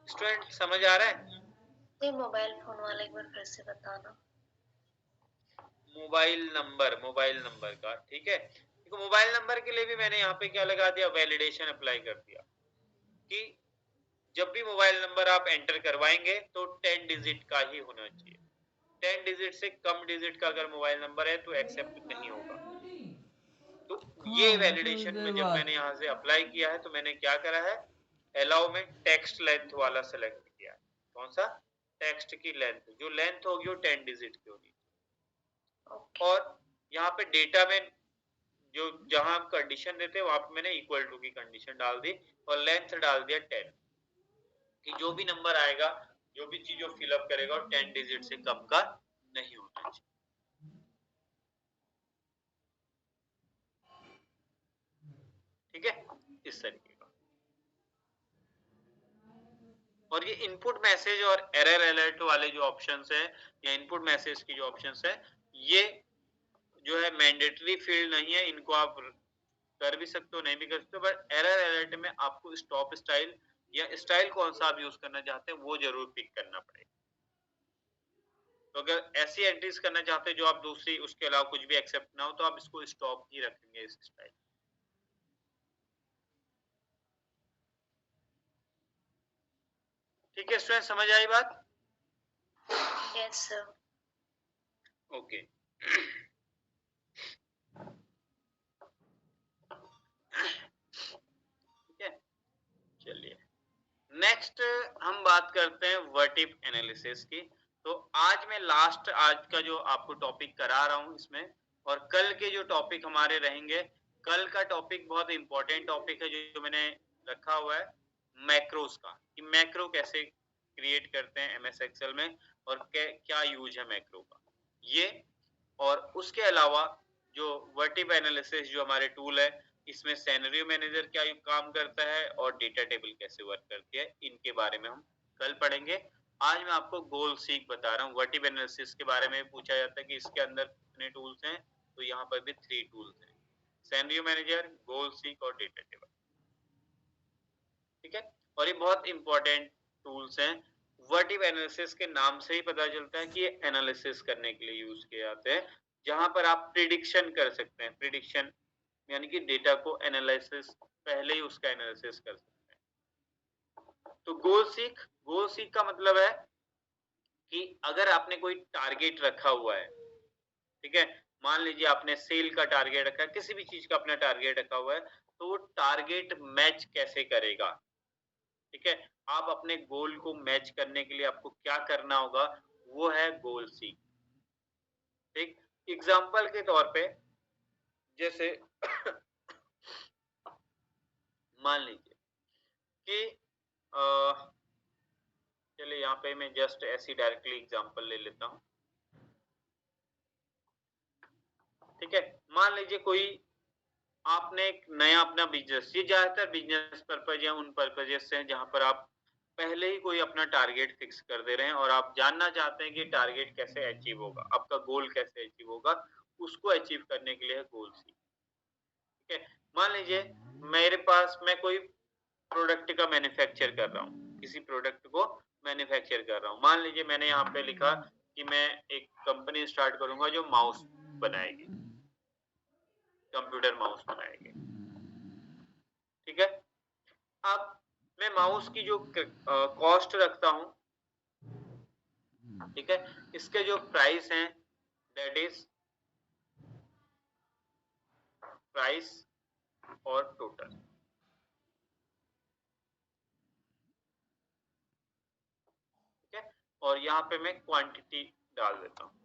स्टूडेंट समझ आ रहा है? ये मोबाइल फोन वाला एक बार फिर से बताना। मोबाइल नंबर का, ठीक है। देखो मोबाइल नंबर के लिए भी मैंने यहाँ पे क्या लगा दिया, वैलिडेशन अप्लाई कर दिया कि जब भी मोबाइल नंबर आप एंटर करवाएंगे तो 10 डिजिट का ही होना चाहिए। 10 डिजिट से कम डिजिट का अगर मोबाइल नंबर है तो एक्सेप्ट नहीं होगा। तो ये वैलिडेशन में जब मैंने यहाँ से अप्लाई किया है तो मैंने क्या करा है, अलाउ में टेक्स्ट लेंथ वाला सेलेक्ट किया है। कौन सा? टेक्स्ट की लेंथ, जो लेंथ होगी वो 10 डिजिट की होगी। और यहाँ पे डेटा में जो जहां कंडीशन देते हैं वहां पे मैंने इक्वल टू की कंडीशन डाल दी और लेंथ डाल दिया 10, कि जो भी नंबर आएगा, जो भी चीज फिलअप करेगा वो 10 डिजिट से कम का नहीं होना चाहिए। ठीक है, इस तरीके का। और ये इनपुट मैसेज और एरर अलर्ट वाले जो ऑप्शंस है, या इनपुट मैसेज की जो ऑप्शंस है, ये जो है मैंडेटरी फील्ड नहीं है, इनको आप कर भी सकते हो, नहीं भी कर सकते हो, बट एरर अलर्ट में आपको स्टॉप स्टाइल या स्टाइल कौन सा आप यूज करना चाहते हैं वो जरूर पिक करना पड़ेगा। तो अगर ऐसी एंट्रीज करना चाहते हैं जो आप दूसरी उसके अलावा कुछ भी एक्सेप्ट ना हो, तो आप इसको स्टॉप ही रखेंगे, इस स्टाइल। ठीक है स्टूडेंट, समझ आई बात? Yes sir. ओके। ठीक है, चलिए नेक्स्ट हम बात करते हैं वर्टिप एनालिसिस की। तो आज मैं लास्ट, आज का जो आपको टॉपिक करा रहा हूं इसमें, और कल के जो टॉपिक हमारे रहेंगे, कल का टॉपिक बहुत इंपॉर्टेंट टॉपिक है जो मैंने रखा हुआ है, मैक्रोस का, कि मैक्रो कैसे क्रिएट करते हैं एमएस एक्सेल में और क्या यूज है मैक्रो का, ये। और उसके अलावा जो वर्टिप एनालिसिस जो हमारे टूल है, इसमें सिनेरियो मैनेजर क्या काम करता है और डेटा टेबल कैसे वर्क करती है, इनके बारे में हम कल पढ़ेंगे। आज मैं आपको गोल सीक बता रहा हूँ। वर्टिप एनालिसिस के बारे में पूछा जाता है कि इसके अंदर कितने टूल्स हैं, तो यहाँ पर भी 3 टूल्स हैं, सिनेरियो मैनेजर, गोल सीक और डेटा टेबल। ठीक है, और ये बहुत इंपॉर्टेंट टूल्स हैं। वर्टिप एनालिसिस के नाम से ही पता चलता है कि ये एनालिसिस करने के लिए यूज किए जाते हैं, जहां पर आप प्रिडिक्शन कर सकते हैं। प्रिडिक्शन यानी कि डेटा को एनालिसिस, पहले ही उसका एनालिसिस कर सकते हैं। तो गोल सीक का मतलब है कि अगर आपने कोई टारगेट रखा हुआ है, ठीक है, मान लीजिए आपने सेल का टारगेट रखा है, किसी भी चीज का अपना टारगेट रखा हुआ है, तो वो टारगेट मैच कैसे करेगा। ठीक है, आप अपने गोल को मैच करने के लिए आपको क्या करना होगा, वो है गोल सीक। ठीक, एग्जाम्पल के तौर पे जैसे मान लीजिए कि चलिए यहाँ पे मैं जस्ट ऐसी डायरेक्टली एग्जांपल ले लेता हूँ। ठीक है, मान लीजिए कोई आपने एक नया अपना बिजनेस, ये ज्यादातर बिजनेस पर्पज या उन पर्पजेस से जहां पर आप पहले ही कोई अपना टारगेट फिक्स कर दे रहे हैं और आप जानना चाहते हैं कि टारगेट कैसे अचीव होगा, आपका गोल कैसे अचीव होगा, उसको अचीव करने के लिए है गोल सी। ठीक है, मान लीजिए मैं कोई प्रोडक्ट का मैन्युफैक्चर कर रहा हूँ, किसी प्रोडक्ट को मैन्युफैक्चर कर रहा हूँ। मान लीजिए मैंने यहाँ पे लिखा कि मैं एक कंपनी स्टार्ट करूंगा जो माउस बनाएगी, कंप्यूटर माउस बनाएगी। ठीक है, अब मैं माउस की जो कॉस्ट रखता हूँ, ठीक है, इसके जो प्राइस हैं, दैट इज प्राइस और टोटल। ठीक है, और यहाँ पे मैं क्वांटिटी डाल देता हूँ।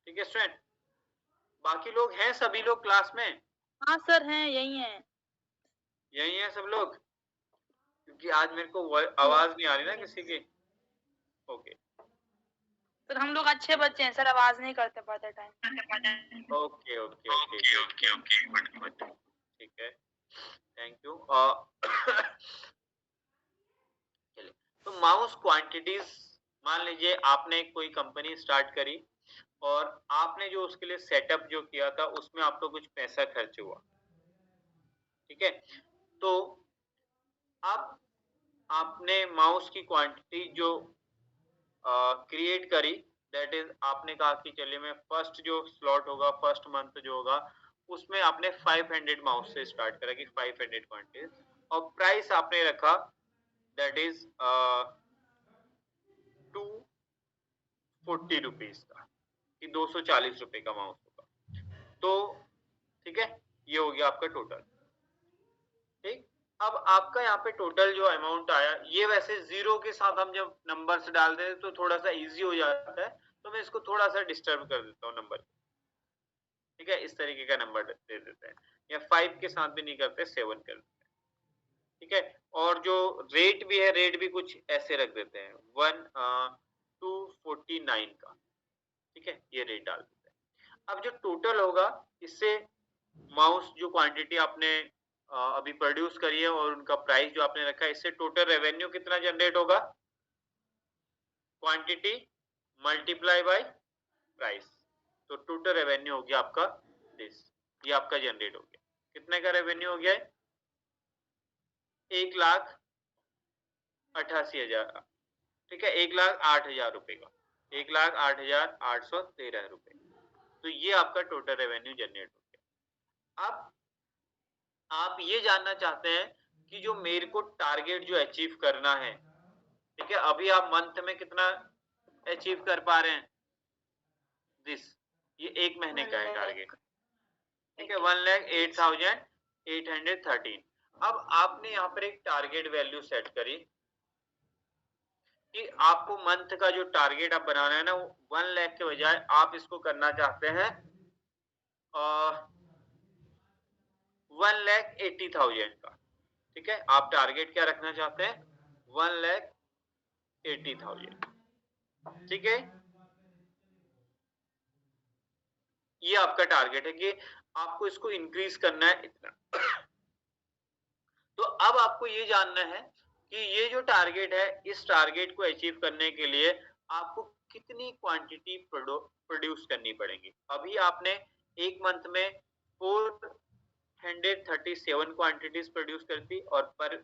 ठीक है स्टूडेंट, बाकी लोग हैं, सभी लोग क्लास में? हाँ सर हैं, यही हैं। यही हैं सब लोग, क्योंकि आज मेरे को आवाज नहीं आ रही ना किसी की। ओके सर हम लोग अच्छे बच्चे हैं सर, आवाज नहीं करते पढ़ते time. Okay okay okay okay okay good, ठीक है, थैंक यू। चलिए, तो माउस क्वांटिटीज, मान लीजिए आपने कोई कंपनी स्टार्ट करी और आपने जो उसके लिए सेटअप जो किया था उसमें आपको कुछ पैसा खर्च हुआ। ठीक है, तो अब आपने माउस की क्वांटिटी जो क्रिएट करी, दैट इज आपने कहा कि चलिए मैं फर्स्ट जो स्लॉट होगा, फर्स्ट मंथ जो होगा, उसमें आपने 500 माउस से स्टार्ट करा कि 500 क्वांटिटीज, और प्राइस आपने रखा दैट इज 240 रुपीज का, कि 240 रुपए का माउस होगा। तो ठीक है, ये हो गया आपका टोटल। ठीक, अब आपका यहाँ पे टोटल जो अमाउंट आया, ये वैसे जीरो के साथ हम जब नंबर्स डाल दें तो थोड़ा सा इजी हो जाता है, तो मैं इसको थोड़ा सा डिस्टर्ब कर देता हूँ नंबर। ठीक है, इस तरीके का नंबर दे देते हैं, या 5 के साथ भी नहीं करते, 7 कर देते हैं। ठीक है, और जो रेट भी है, रेट भी कुछ ऐसे रख देते हैं 249 का। ठीक है, ये रेट डाल देते हैं। अब जो टोटल होगा, इससे माउस जो क्वांटिटी आपने अभी प्रोड्यूस करी है और उनका प्राइस जो आपने रखा है, इससे टोटल रेवेन्यू कितना जनरेट होगा? क्वांटिटी मल्टीप्लाई बाय प्राइस, तो टोटल रेवेन्यू हो गया आपका दिस, ये आपका जनरेट हो गया। कितने का रेवेन्यू हो गया है? 1,88,000। ठीक है, 1,08,000 रुपए का, 1,08,813 रुपए। तो ये आपका टोटल रेवेन्यू जनरेट हो गया। अब आप ये जानना चाहते हैं कि जो मेरे को टारगेट जो अचीव करना है, ठीक है, अभी आप मंथ में कितना अचीव कर पा रहे हैं? दिस, ये एक महीने का है टारगेट। ठीक है, 1,08,813। अब आपने यहाँ पर एक टारगेट वैल्यू सेट करी कि आपको मंथ का जो टारगेट आप बनाना है ना, वो 1 लाख के बजाय आप इसको करना चाहते हैं 1,80,000 का। ठीक है, आप टारगेट क्या रखना चाहते हैं? 1,80,000। ठीक है, ये आपका टारगेट है कि आपको इसको इंक्रीज करना है इतना। तो अब आपको ये जानना है कि ये जो टारगेट है, इस टारगेट को अचीव करने के लिए आपको कितनी क्वांटिटी प्रोड्यूस करनी पड़ेगी। अभी आपने एक मंथ में 437 क्वांटिटीज प्रोड्यूस कर दी और पर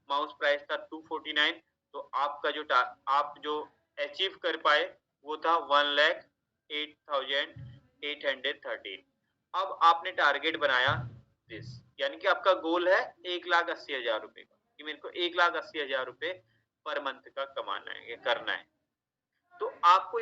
माउस प्राइस था 249, तो आपका जो आप जो अचीव कर पाए वो था 1,08,813। अब आपने टारगेट बनाया दिस, यानी कि आपका गोल है 1,80,000 रुपए का, कि मेरे को 1,80,000 रुपए पर मंथ का कमाना है, ये करना है। तो आपको,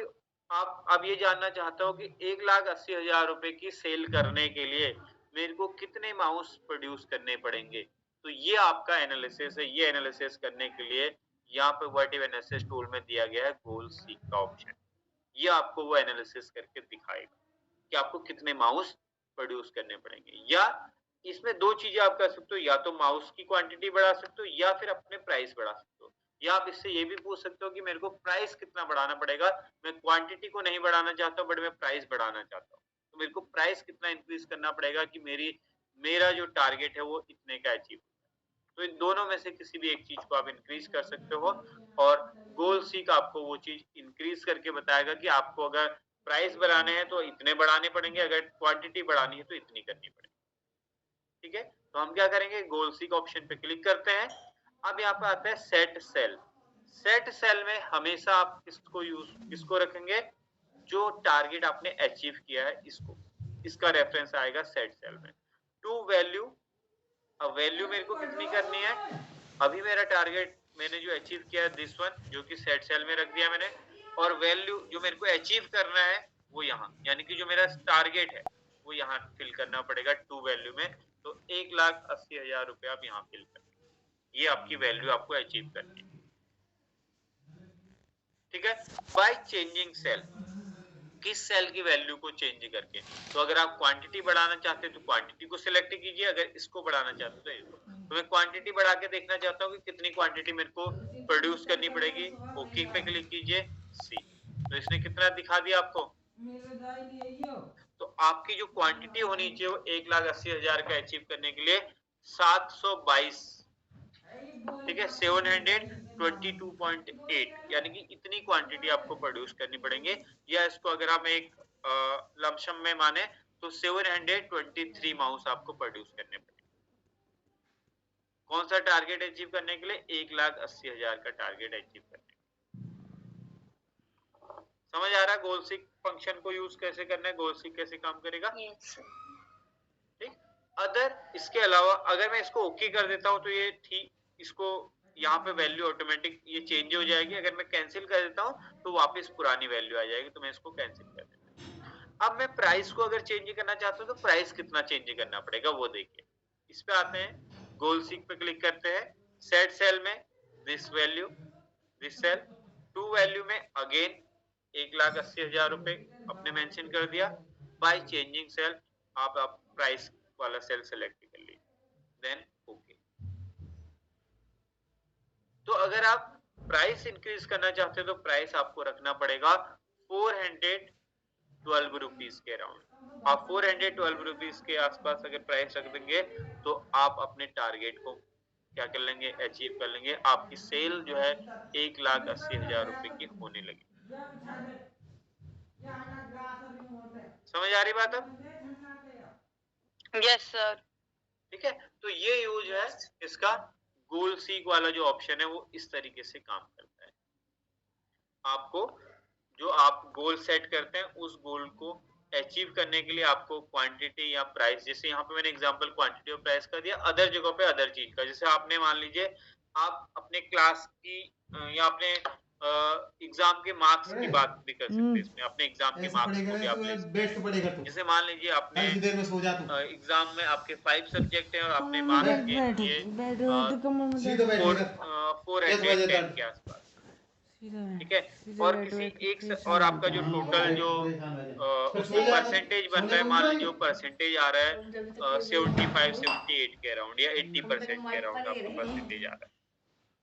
आप अब ये जानना चाहते हो कि 1,80,000 रुपए की सेल करने के लिए मेरे को कितने माउस प्रोड्यूस करने पड़ेंगे। तो ये आपका एनालिसिस है। ये एनालिसिस करने के लिए यहाँ पे वर्टिव एनालिसिस टूल में दिया गया है गोल सीक का ऑप्शन। ये आपको वो एनालिसिस करके दिखाएगा कि आपको कितने माउस प्रोड्यूस करने पड़ेंगे। या इसमें दो चीजें आप कर सकते हो, या तो माउस की क्वांटिटी बढ़ा सकते हो या फिर अपने प्राइस बढ़ा सकते हो। या आप इससे ये भी पूछ सकते हो कि मेरे को प्राइस कितना बढ़ाना पड़ेगा, मैं क्वांटिटी को नहीं बढ़ाना चाहता हूँ बट मैं प्राइस बढ़ाना चाहता हूँ, तो मेरे को प्राइस कितना इंक्रीज करना पड़ेगा कि मेरा जो टारगेट है वो इतने का अचीव। तो इन दोनों में से किसी भी एक चीज को आप इंक्रीज कर सकते हो, और गोल सीक आपको वो चीज इंक्रीज करके बताएगा कि आपको अगर प्राइस बढ़ाने हैं तो इतने बढ़ाने पड़ेंगे, अगर क्वांटिटी बढ़ानी है तो इतनी करनी पड़ेगी। ठीक है, तो हम क्या करेंगे, गोल सीक ऑप्शन पे क्लिक करते हैं। अब यहाँ पे आता है सेट सेल। सेट सेल में हमेशा आप किसको रखेंगे, जो टारगेट आपने अचीव किया है इसका रेफरेंस आएगा सेट सेल में। टू वैल्यू, अब वैल्यू मेरे को कितनी करनी है, अभी मेरा टारगेट मैंने जो अचीव किया है दिस वन, जो कि सेट सेल में रख दिया मैंने, और वैल्यू जो मेरे को अचीव करना है वो यहाँ, यानी कि जो मेरा टारगेट है वो यहाँ फिल करना पड़ेगा टू वैल्यू में। तो 1,80,000 रुपए आप यहाँ फिल करेंगे, ये आपकी वैल्यू आपको अचीव करनी है। ठीक है, बाय चेंजिंग सेल, किस सेल की वैल्यू को चेंज करके। तो अगर आप क्वांटिटी बढ़ाना चाहते हैं तो क्वांटिटी को सिलेक्ट कीजिए, अगर इसको बढ़ाना चाहते हैं तो मैं क्वांटिटी बढ़ा के देखना चाहता हूँ कि कितनी क्वांटिटी मेरे को प्रोड्यूस करनी पड़ेगी। ओके पे क्लिक कीजिए, सी, तो इसने कितना दिखा दिया आपको। तो आपकी जो क्वांटिटी होनी चाहिए वो 1,80,000 का अचीव करने के लिए 722, ठीक है, 722.8, यानी कि इतनी क्वांटिटी आपको प्रोड्यूस करनी पड़ेंगे। या इसको अगर हम एक लमसम में माने तो 723 माउस आपको प्रोड्यूस करने पड़ेंगे। कौन सा टारगेट अचीव करने के लिए, 1,80,000 का टारगेट अचीव करने। समझ आ रहा है गोल सीक फंक्शन को यूज कैसे करना है, गोल सीक कैसे काम करेगा। ठीक, अदर इसके अलावा अगर मैं इसको ओके कर देता हूं तो ये ठीक, इसको यहाँ पे वैल्यू ऑटोमेटिक ये चेंज हो जाएगी। अगर मैं कैंसिल कर देता हूँ तो वापस पुरानी वैल्यू आ जाएगी, तो मैं इसको कैंसिल कर देता हूँ। अब मैं प्राइस को अगर चेंज करना चाहता हूँ तो प्राइस कितना चेंज करना पड़ेगा वो देखिए। इस पे आते हैं, गोल सीक पे क्लिक करते हैं, सेट सेल में this value, this cell, to value में अगेन 1,80,000 रुपए अपने मेंशन कर दिया। बाय चेंजिंग सेल आप प्राइस वाला सेल सेलेक्ट कर लीजिए, देन ओके। तो अगर आप प्राइस इंक्रीज करना चाहते हो तो प्राइस आपको रखना पड़ेगा 412 रुपीज के अराउंड। आप 412 रुपीज के आसपास अगर प्राइस रख देंगे तो आप अपने टारगेट को क्या कर लेंगे, अचीव कर लेंगे। आपकी सेल जो है 1,80,000 रुपए की होने लगी। समझ आ रही बात अब। Yes sir. ठीक है, तो ये यूज है इसका, गोल सीक वाला जो ऑप्शन है वो इस तरीके से काम करता है। आपको जो आप गोल सेट करते हैं उस गोल को अचीव करने के लिए आपको क्वांटिटी या प्राइस, जैसे यहाँ पे मैंने एग्जांपल क्वांटिटी और प्राइस का दिया, अदर जगहों पे अदर चीज का, जैसे आपने मान लीजिए आप अपने क्लास की या अपने एग्जाम के मार्क्स की बात भी कर सकते हैं इसमें, अपने एग्जाम के मार्क्स को भी आप ले सकते हैं। जैसे मान लीजिए आपने एग्जाम में आपके 5 सब्जेक्ट हैं और आपने मार्क्स गेन किए 410 के आसपास, ठीक है, और किसी एक और आपका जो टोटल जो उसमें परसेंटेज बन रहा है, मान लीजिए परसेंटेज आ रहा है 75 78 के अराउंड या 80% के अराउंड आपका परसेंटेज आ रहा है,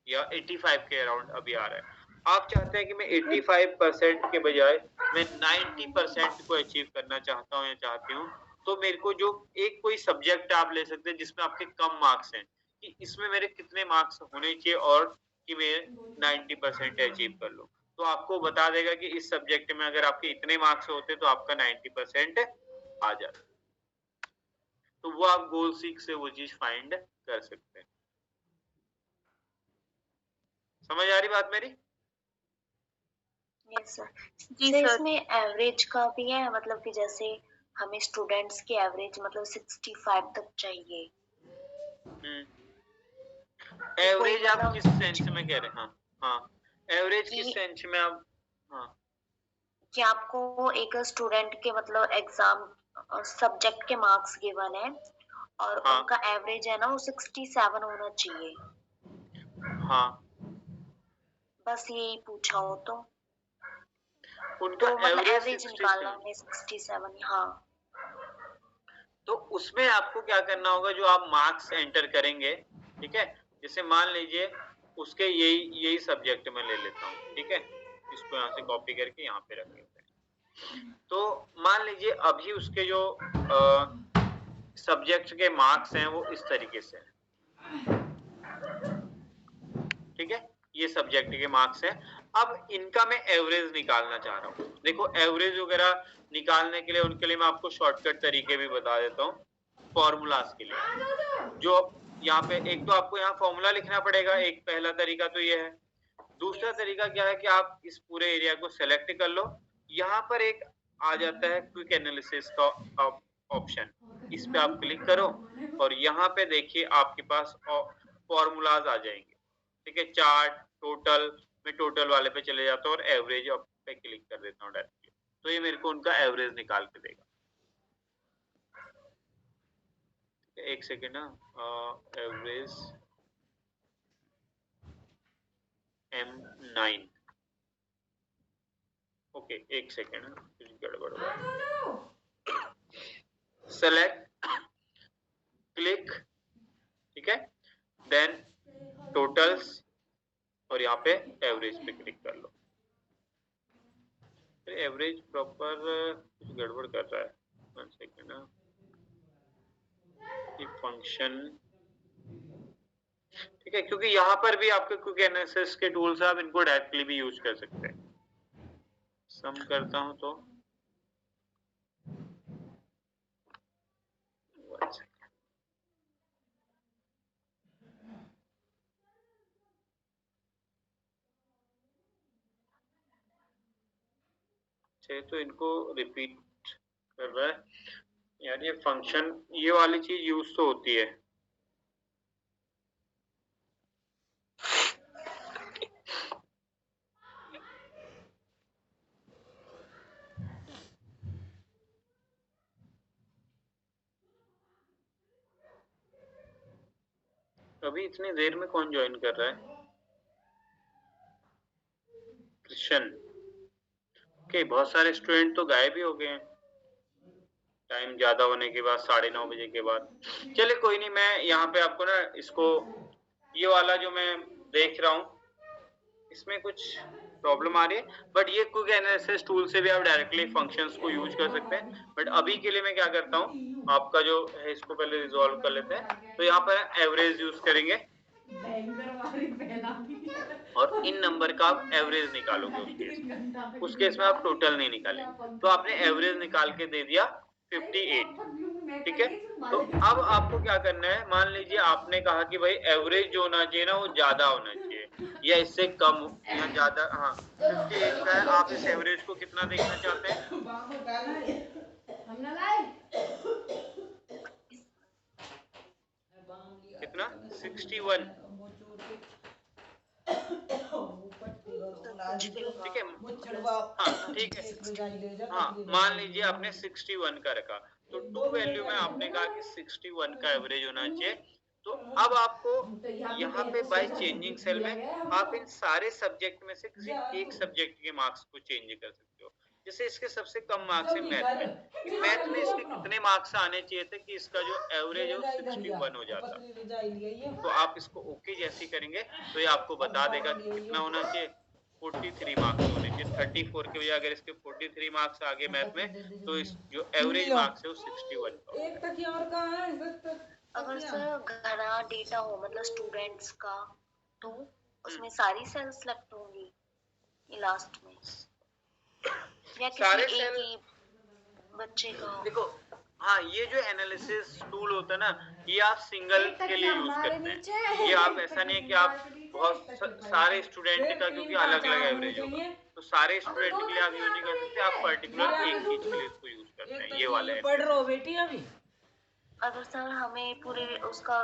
या 85 के अराउंड अभी आ रहा है। आप चाहते हैं कि मैं 85% के बजाय मैं 90% को अचीव करना चाहता हूँ या चाहती हूँ, तो मेरे को जो एक कोई सब्जेक्ट आप ले सकते हैं जिसमें आपके कम मार्क्स हैं, कि इसमें मेरे कितने मार्क्स होने चाहिए और कि मैं 90% अचीव कर लूं। तो आपको बता देगा कि इस सब्जेक्ट में अगर आपके इतने मार्क्स होते तो आपका 90% आ जाता। तो वो आप गोल सीक से वो चीज फाइंड कर सकते हैं। समझ आ रही बात मेरी। Yes sir. जी सर, इसमें एवरेज का भी है, मतलब कि जैसे हमें स्टूडेंट्स की एवरेज मतलब 65 तक चाहिए। एवरेज आप किस सेंस में कह रहे हैं? हाँ हाँ, एवरेज किस सेंस में आप, हाँ, कि आपको एक स्टूडेंट के मतलब एग्जाम सब्जेक्ट के मार्क्स गिवन है और हाँ, उनका एवरेज है ना वो 67 होना चाहिए। हाँ, बस यही पूछा हो तो उनका तो मतलब एवरेज निकालना है 67। हाँ, तो उसमें आपको क्या करना होगा, जो आप मार्क्स एंटर करेंगे, ठीक है, जैसे मान लीजिए उसके यही सब्जेक्ट में ले लेता हूँ, ठीक है, इसको यहाँ से कॉपी करके यहाँ पे रख लेते हैं। तो मान लीजिए अभी उसके जो सब्जेक्ट के मार्क्स हैं वो इस तरीके से हैं, ठीक है, ये सब्जेक्ट के मार्क्स हैं। अब इनका मैं एवरेज निकालना चाह रहा हूँ। देखो एवरेज वगैरह निकालने के लिए उनके लिए मैं आपको शॉर्टकट तरीके भी बता देता हूँ फॉर्मूलाज के लिए। जो यहाँ पे एक तो आपको यहाँ फॉर्मूला लिखना पड़ेगा, एक पहला तरीका तो ये है। दूसरा तरीका क्या है कि आप इस पूरे एरिया को सेलेक्ट कर लो, यहाँ पर एक आ जाता है क्विक एनालिसिस का ऑप्शन, इस पे आप क्लिक करो और यहाँ पे देखिए आपके पास फॉर्मूलाज आ जाएंगे, ठीक है। चार्ट, टोटल, मैं टोटल वाले पे चले जाता हूँ और एवरेज पे क्लिक कर देता हूँ डायरेक्टली, तो ये मेरे को उनका एवरेज निकाल के देगा। एक सेकेंड ना, एवरेज M9, ओके एक सेकेंड, गड़बड़ हुआ। सेलेक्ट, क्लिक, ठीक है, देन टोटल्स और यहाँ पे एवरेज पे क्लिक कर लो। एवरेज प्रॉपर कुछ गड़बड़ कर रहा है, 1 सेकेंड ना, ये फंक्शन, ठीक है, क्योंकि यहाँ पर भी आपके क्विक एनालिसिस के टूल्स आप इनको डायरेक्टली भी यूज कर सकते हैं। सम करता हूं तो तो इनको रिपीट कर रहा है यार, ये फंक्शन, ये वाली चीज यूज तो होती है। अभी इतनी देर में कौन ज्वाइन कर रहा है? कृष्ण, ओके, बहुत सारे स्टूडेंट तो गायब ही हो गए हैं टाइम ज्यादा होने के बाद, 9:30 बजे के बाद। चलिए कोई नहीं, मैं यहाँ पे आपको ना इसको, ये वाला जो मैं देख रहा हूँ इसमें कुछ प्रॉब्लम आ रही है, बट ये क्विक एनालिसिस टूल से भी आप डायरेक्टली फंक्शंस को यूज कर सकते हैं। बट अभी के लिए मैं क्या करता हूँ, आपका जो है इसको पहले रिजॉल्व कर लेते हैं। तो यहाँ पर एवरेज यूज करेंगे और इन नंबर का आप एवरेज निकालोगे उस केस में आप टोटल नहीं निकालेंगे। तो आपने एवरेज निकाल के दे दिया 58, ठीक है। तो अब आपको क्या करना है, मान लीजिए आपने कहा कि भाई एवरेज जो होना चाहिए ना वो ज्यादा होना चाहिए या इससे कम या ज्यादा, हाँ 58 का है, आप इस एवरेज को कितना देखना चाहते हैं? कितना? 61, ठीक है, हाँ ठीक है, हाँ मान लीजिए आपने 61 का रखा, तो टू वैल्यू में आपने कहा कि 61 का एवरेज होना चाहिए। तो अब आपको यहाँ पे बाय चेंजिंग सेल में आप इन सारे सब्जेक्ट में से किसी एक सब्जेक्ट के मार्क्स को चेंज कर सकते हो। जैसे इसके सबसे कम मार्क्स है मैथ में, कि मैथ में इसके कितने मार्क्स आने चाहिए थे कि इसका जो एवरेज है वो 61 हो जाता। तो आप इसको ओके जैसे करेंगे तो ये आपको बता देगा कि कितना होना चाहिए, 43 मार्क्स होने चाहिए। 34 के बजाय अगर इसके 43 मार्क्स आगे मैथ में, तो इस जो एवरेज मार्क्स है वो 61 का। एक तक और का है, अगर सर घना डेटा हो मतलब स्टूडेंट्स का, तो उसमें सारी सेल्स सेलेक्ट होंगी लास्ट में या सारे किसी सेल, एक ही बच्चे का? देखो हाँ, ये जो एनालिसिस टूल होता है ना, ये आप सिंगल के लिए यूज करते हैं। ये आप ऐसा नहीं है कि आप बहुत सारे स्टूडेंट का, क्योंकि अलग अलग एवरेज होगा, तो सारे स्टूडेंट के लिए आप यूज नहीं कर सकते, आप पर्टिकुलर एक चीज के लिए इसको यूज करते हैं। ये वाले पढ़ रहे हो बेटी अभी? अगर सर हमें पूरे उसका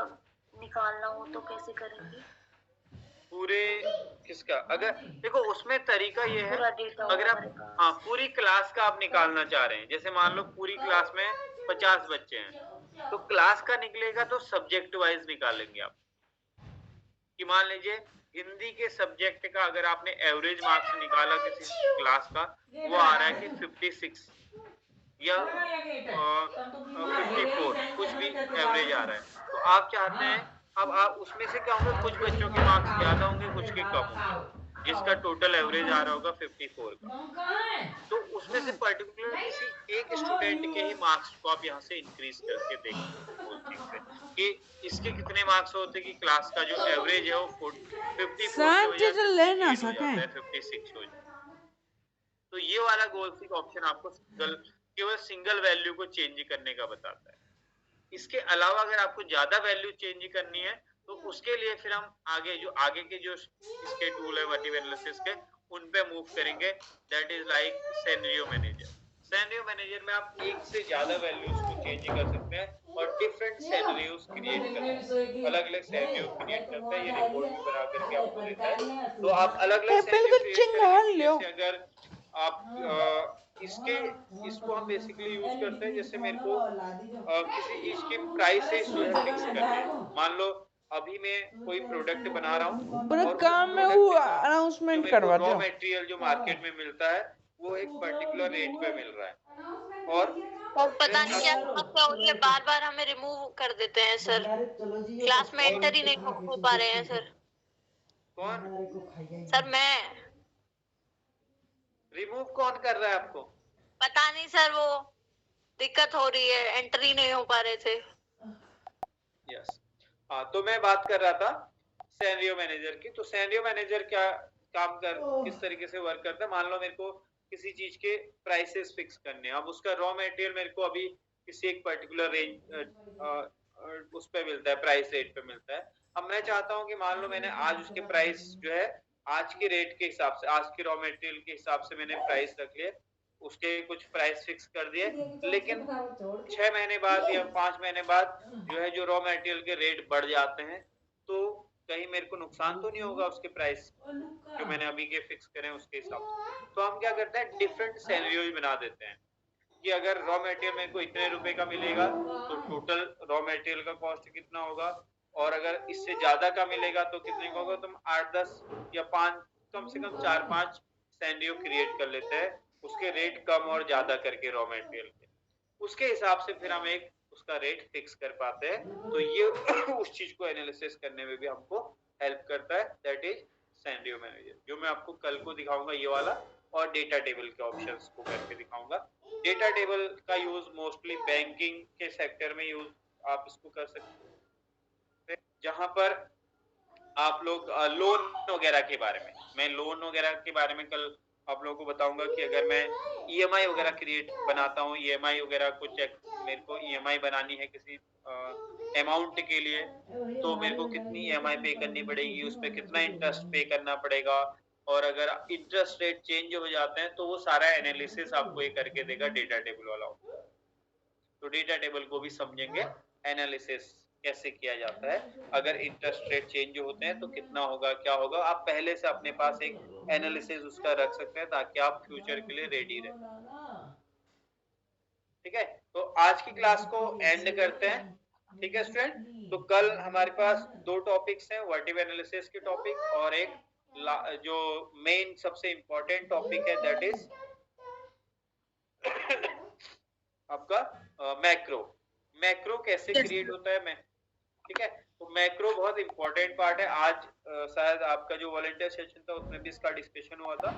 निकालना हो तो कैसे करेंगे? पूरे किसका? अगर देखो उसमें तरीका ये है, पूरा डेटा अगर आप हाँ पूरी क्लास का आप निकालना चाह रहे हैं, जैसे मान लो पूरी क्लास में 50 बच्चे हैं, तो क्लास का निकलेगा तो सब्जेक्ट वाइज निकालेंगे आप। कि मान लीजिए हिंदी के सब्जेक्ट का अगर आपने एवरेज मार्क्स निकाला किसी क्लास का, वो आ रहा है कि 56 या 54, कुछ भी एवरेज आ रहा है, तो आप चाहते हैं अब आप उसमें से क्या होंगे, कुछ बच्चों के मार्क्स ज्यादा होंगे, कुछ के कम होंगे, जिसका टोटल एवरेज आ रहा होगा 54 का, तो उसमें से पर्टिकुलर किसी एक स्टूडेंट के ही मार्क्स को आप यहाँ से इंक्रीज करके देखते कि इसके कितने मार्क्स होते कि क्लास का जो एवरेज है वो 54 की वजह से 58 हो जाता है, 56 हो जाता है। तो ये वाला गोल सीक ऑप्शन आपको केवल सिंगल वैल्यू को चेंज करने का बताता है। इसके अलावा अगर आपको ज्यादा वैल्यू चेंज करनी है तो उसके लिए फिर हम आगे के जो इसके टूल है वर्टिव एनालिसिस के, उन पे मूव करेंगे। That is like scenario manager. Scenario manager में आप एक से ज्यादा वैल्यूज को चेंज कर सकते हैं और डिफरेंट सिनेरियोज क्रिएट कर सकते हैं, अलग अलग सिनेरियो क्रिएट करते हैं, ये रिपोर्ट भी बना करके आपको देता है। तो आप अलग अलग सिनेरियो क्रिएट करेंगे। जैसे अगर आप इसको हम बेसिकली यूज करते हैं, जैसे मेरे को किसी चीज की प्राइसेस जो है फिक्स करनी है। मान लो अभी मैं कोई प्रोडक्ट बना रहा हूँ और काम में वो अनाउंसमेंट करवाते रॉ हो। मटेरियल जो मार्केट में मिलता है वो एक पर्टिकुलर रेट पे मिल रहा है और पता नहीं क्या समस्या हो रही है, बार बार हमें रिमूव कर देते हैं सर, क्लास में एंटर ही नहीं हो पा रहे हैं सर। कौन सर मैं रिमूव कौन कर रहा है आपको? पता नहीं सर, वो दिक्कत हो रही है, एंटर ही नहीं हो पा रहे थे। यस हाँ, तो मैं बात कर रहा था सिनेरियो मैनेजर की। तो सिनेरियो मैनेजर क्या किस तरीके से वर्क करता है। मान लो मेरे को किसी चीज के प्राइसेस फिक्स करने हैं, अब उसका रॉ मटेरियल मेरे को अभी किसी एक पर्टिकुलर रेंज उस पे मिलता है, प्राइस रेट पे मिलता है। अब मैं चाहता हूँ कि मान लो मैंने आज उसके प्राइस जो है आज के रेट के हिसाब से, आज के रॉ मटेरियल के हिसाब से मैंने प्राइस रख लिए, उसके कुछ प्राइस फिक्स कर दिए, लेकिन 6 महीने बाद या 5 महीने बाद जो है जो रॉ मटेरियल के रेट बढ़ जाते हैं, तो कहीं मेरे को नुकसान तो नहीं होगा उसके प्राइस जो मैंने अभी के फिक्स करे उसके हिसाब से। तो हम क्या करते हैं, डिफरेंट सिनेरियोज बना देते हैं कि अगर रॉ मटेरियल मेरे को इतने रुपए का मिलेगा तो टोटल रॉ मटेरियल का कॉस्ट कितना होगा, और अगर इससे ज्यादा का मिलेगा तो कितने का होगा। तो हम 8-10 या 5 कम से कम 4-5 सिनेरियो क्रिएट कर लेते हैं, उसके रेट कम और ज्यादा करके रॉ मटेरियल के, उसके हिसाब से फिर हम एक उसका रेट फिक्स कर पाते हैं। तो ये उस चीज को एनालिसिस करने में भी हमको हेल्प करता है। दैट इज सिनेरियो मैनेजर, जो मैं आपको कल को दिखाऊंगा ये वाला, और डेटा टेबल के ऑप्शंस को करके दिखाऊंगा। डेटा टेबल का यूज मोस्टली बैंकिंग के सेक्टर में यूज आप इसको कर सकते हैं, जहां पर आप लोग लोन वगैरह के बारे में, मैं लोन वगैरह के बारे में कल आप लोगों को बताऊंगा कि अगर मैं ईएमआई वगैरह क्रिएट बनाता हूँ, ईएमआई वगैरह को मेरे को ईएमआई बनानी है किसी अमाउंट के लिए, तो मेरे को कितनी ईएमआई पे करनी पड़ेगी, उस पर कितना इंटरेस्ट पे करना पड़ेगा, और अगर इंटरेस्ट रेट चेंज हो जाते हैं तो वो सारा एनालिसिस आपको ये करके देगा डेटा टेबल वाला। तो डेटा टेबल को भी समझेंगे, एनालिसिस कैसे किया जाता है, अगर इंटरेस्ट रेट चेंज होते हैं तो कितना होगा, क्या होगा। आप पहले से अपने पास एक एनालिसिस उसका रख सकते हैं ताकि आप फ्यूचर के लिए रेडी रहें। ठीक है, तो आज की क्लास को एंड करते हैं। ठीक है स्टूडेंट, तो कल हमारे पास 2 टॉपिक्स हैं, वर्टिव एनालिसिस के टॉपिक और एक जो मेन सबसे इंपॉर्टेंट टॉपिक है दैट इज आपका मैक्रो कैसे क्रिएट होता है। ठीक है, तो मैक्रो बहुत इंपॉर्टेंट पार्ट है। आज शायद आपका जो वॉलंटियर सेशन था उसमें भी इसका डिस्कशन हुआ था।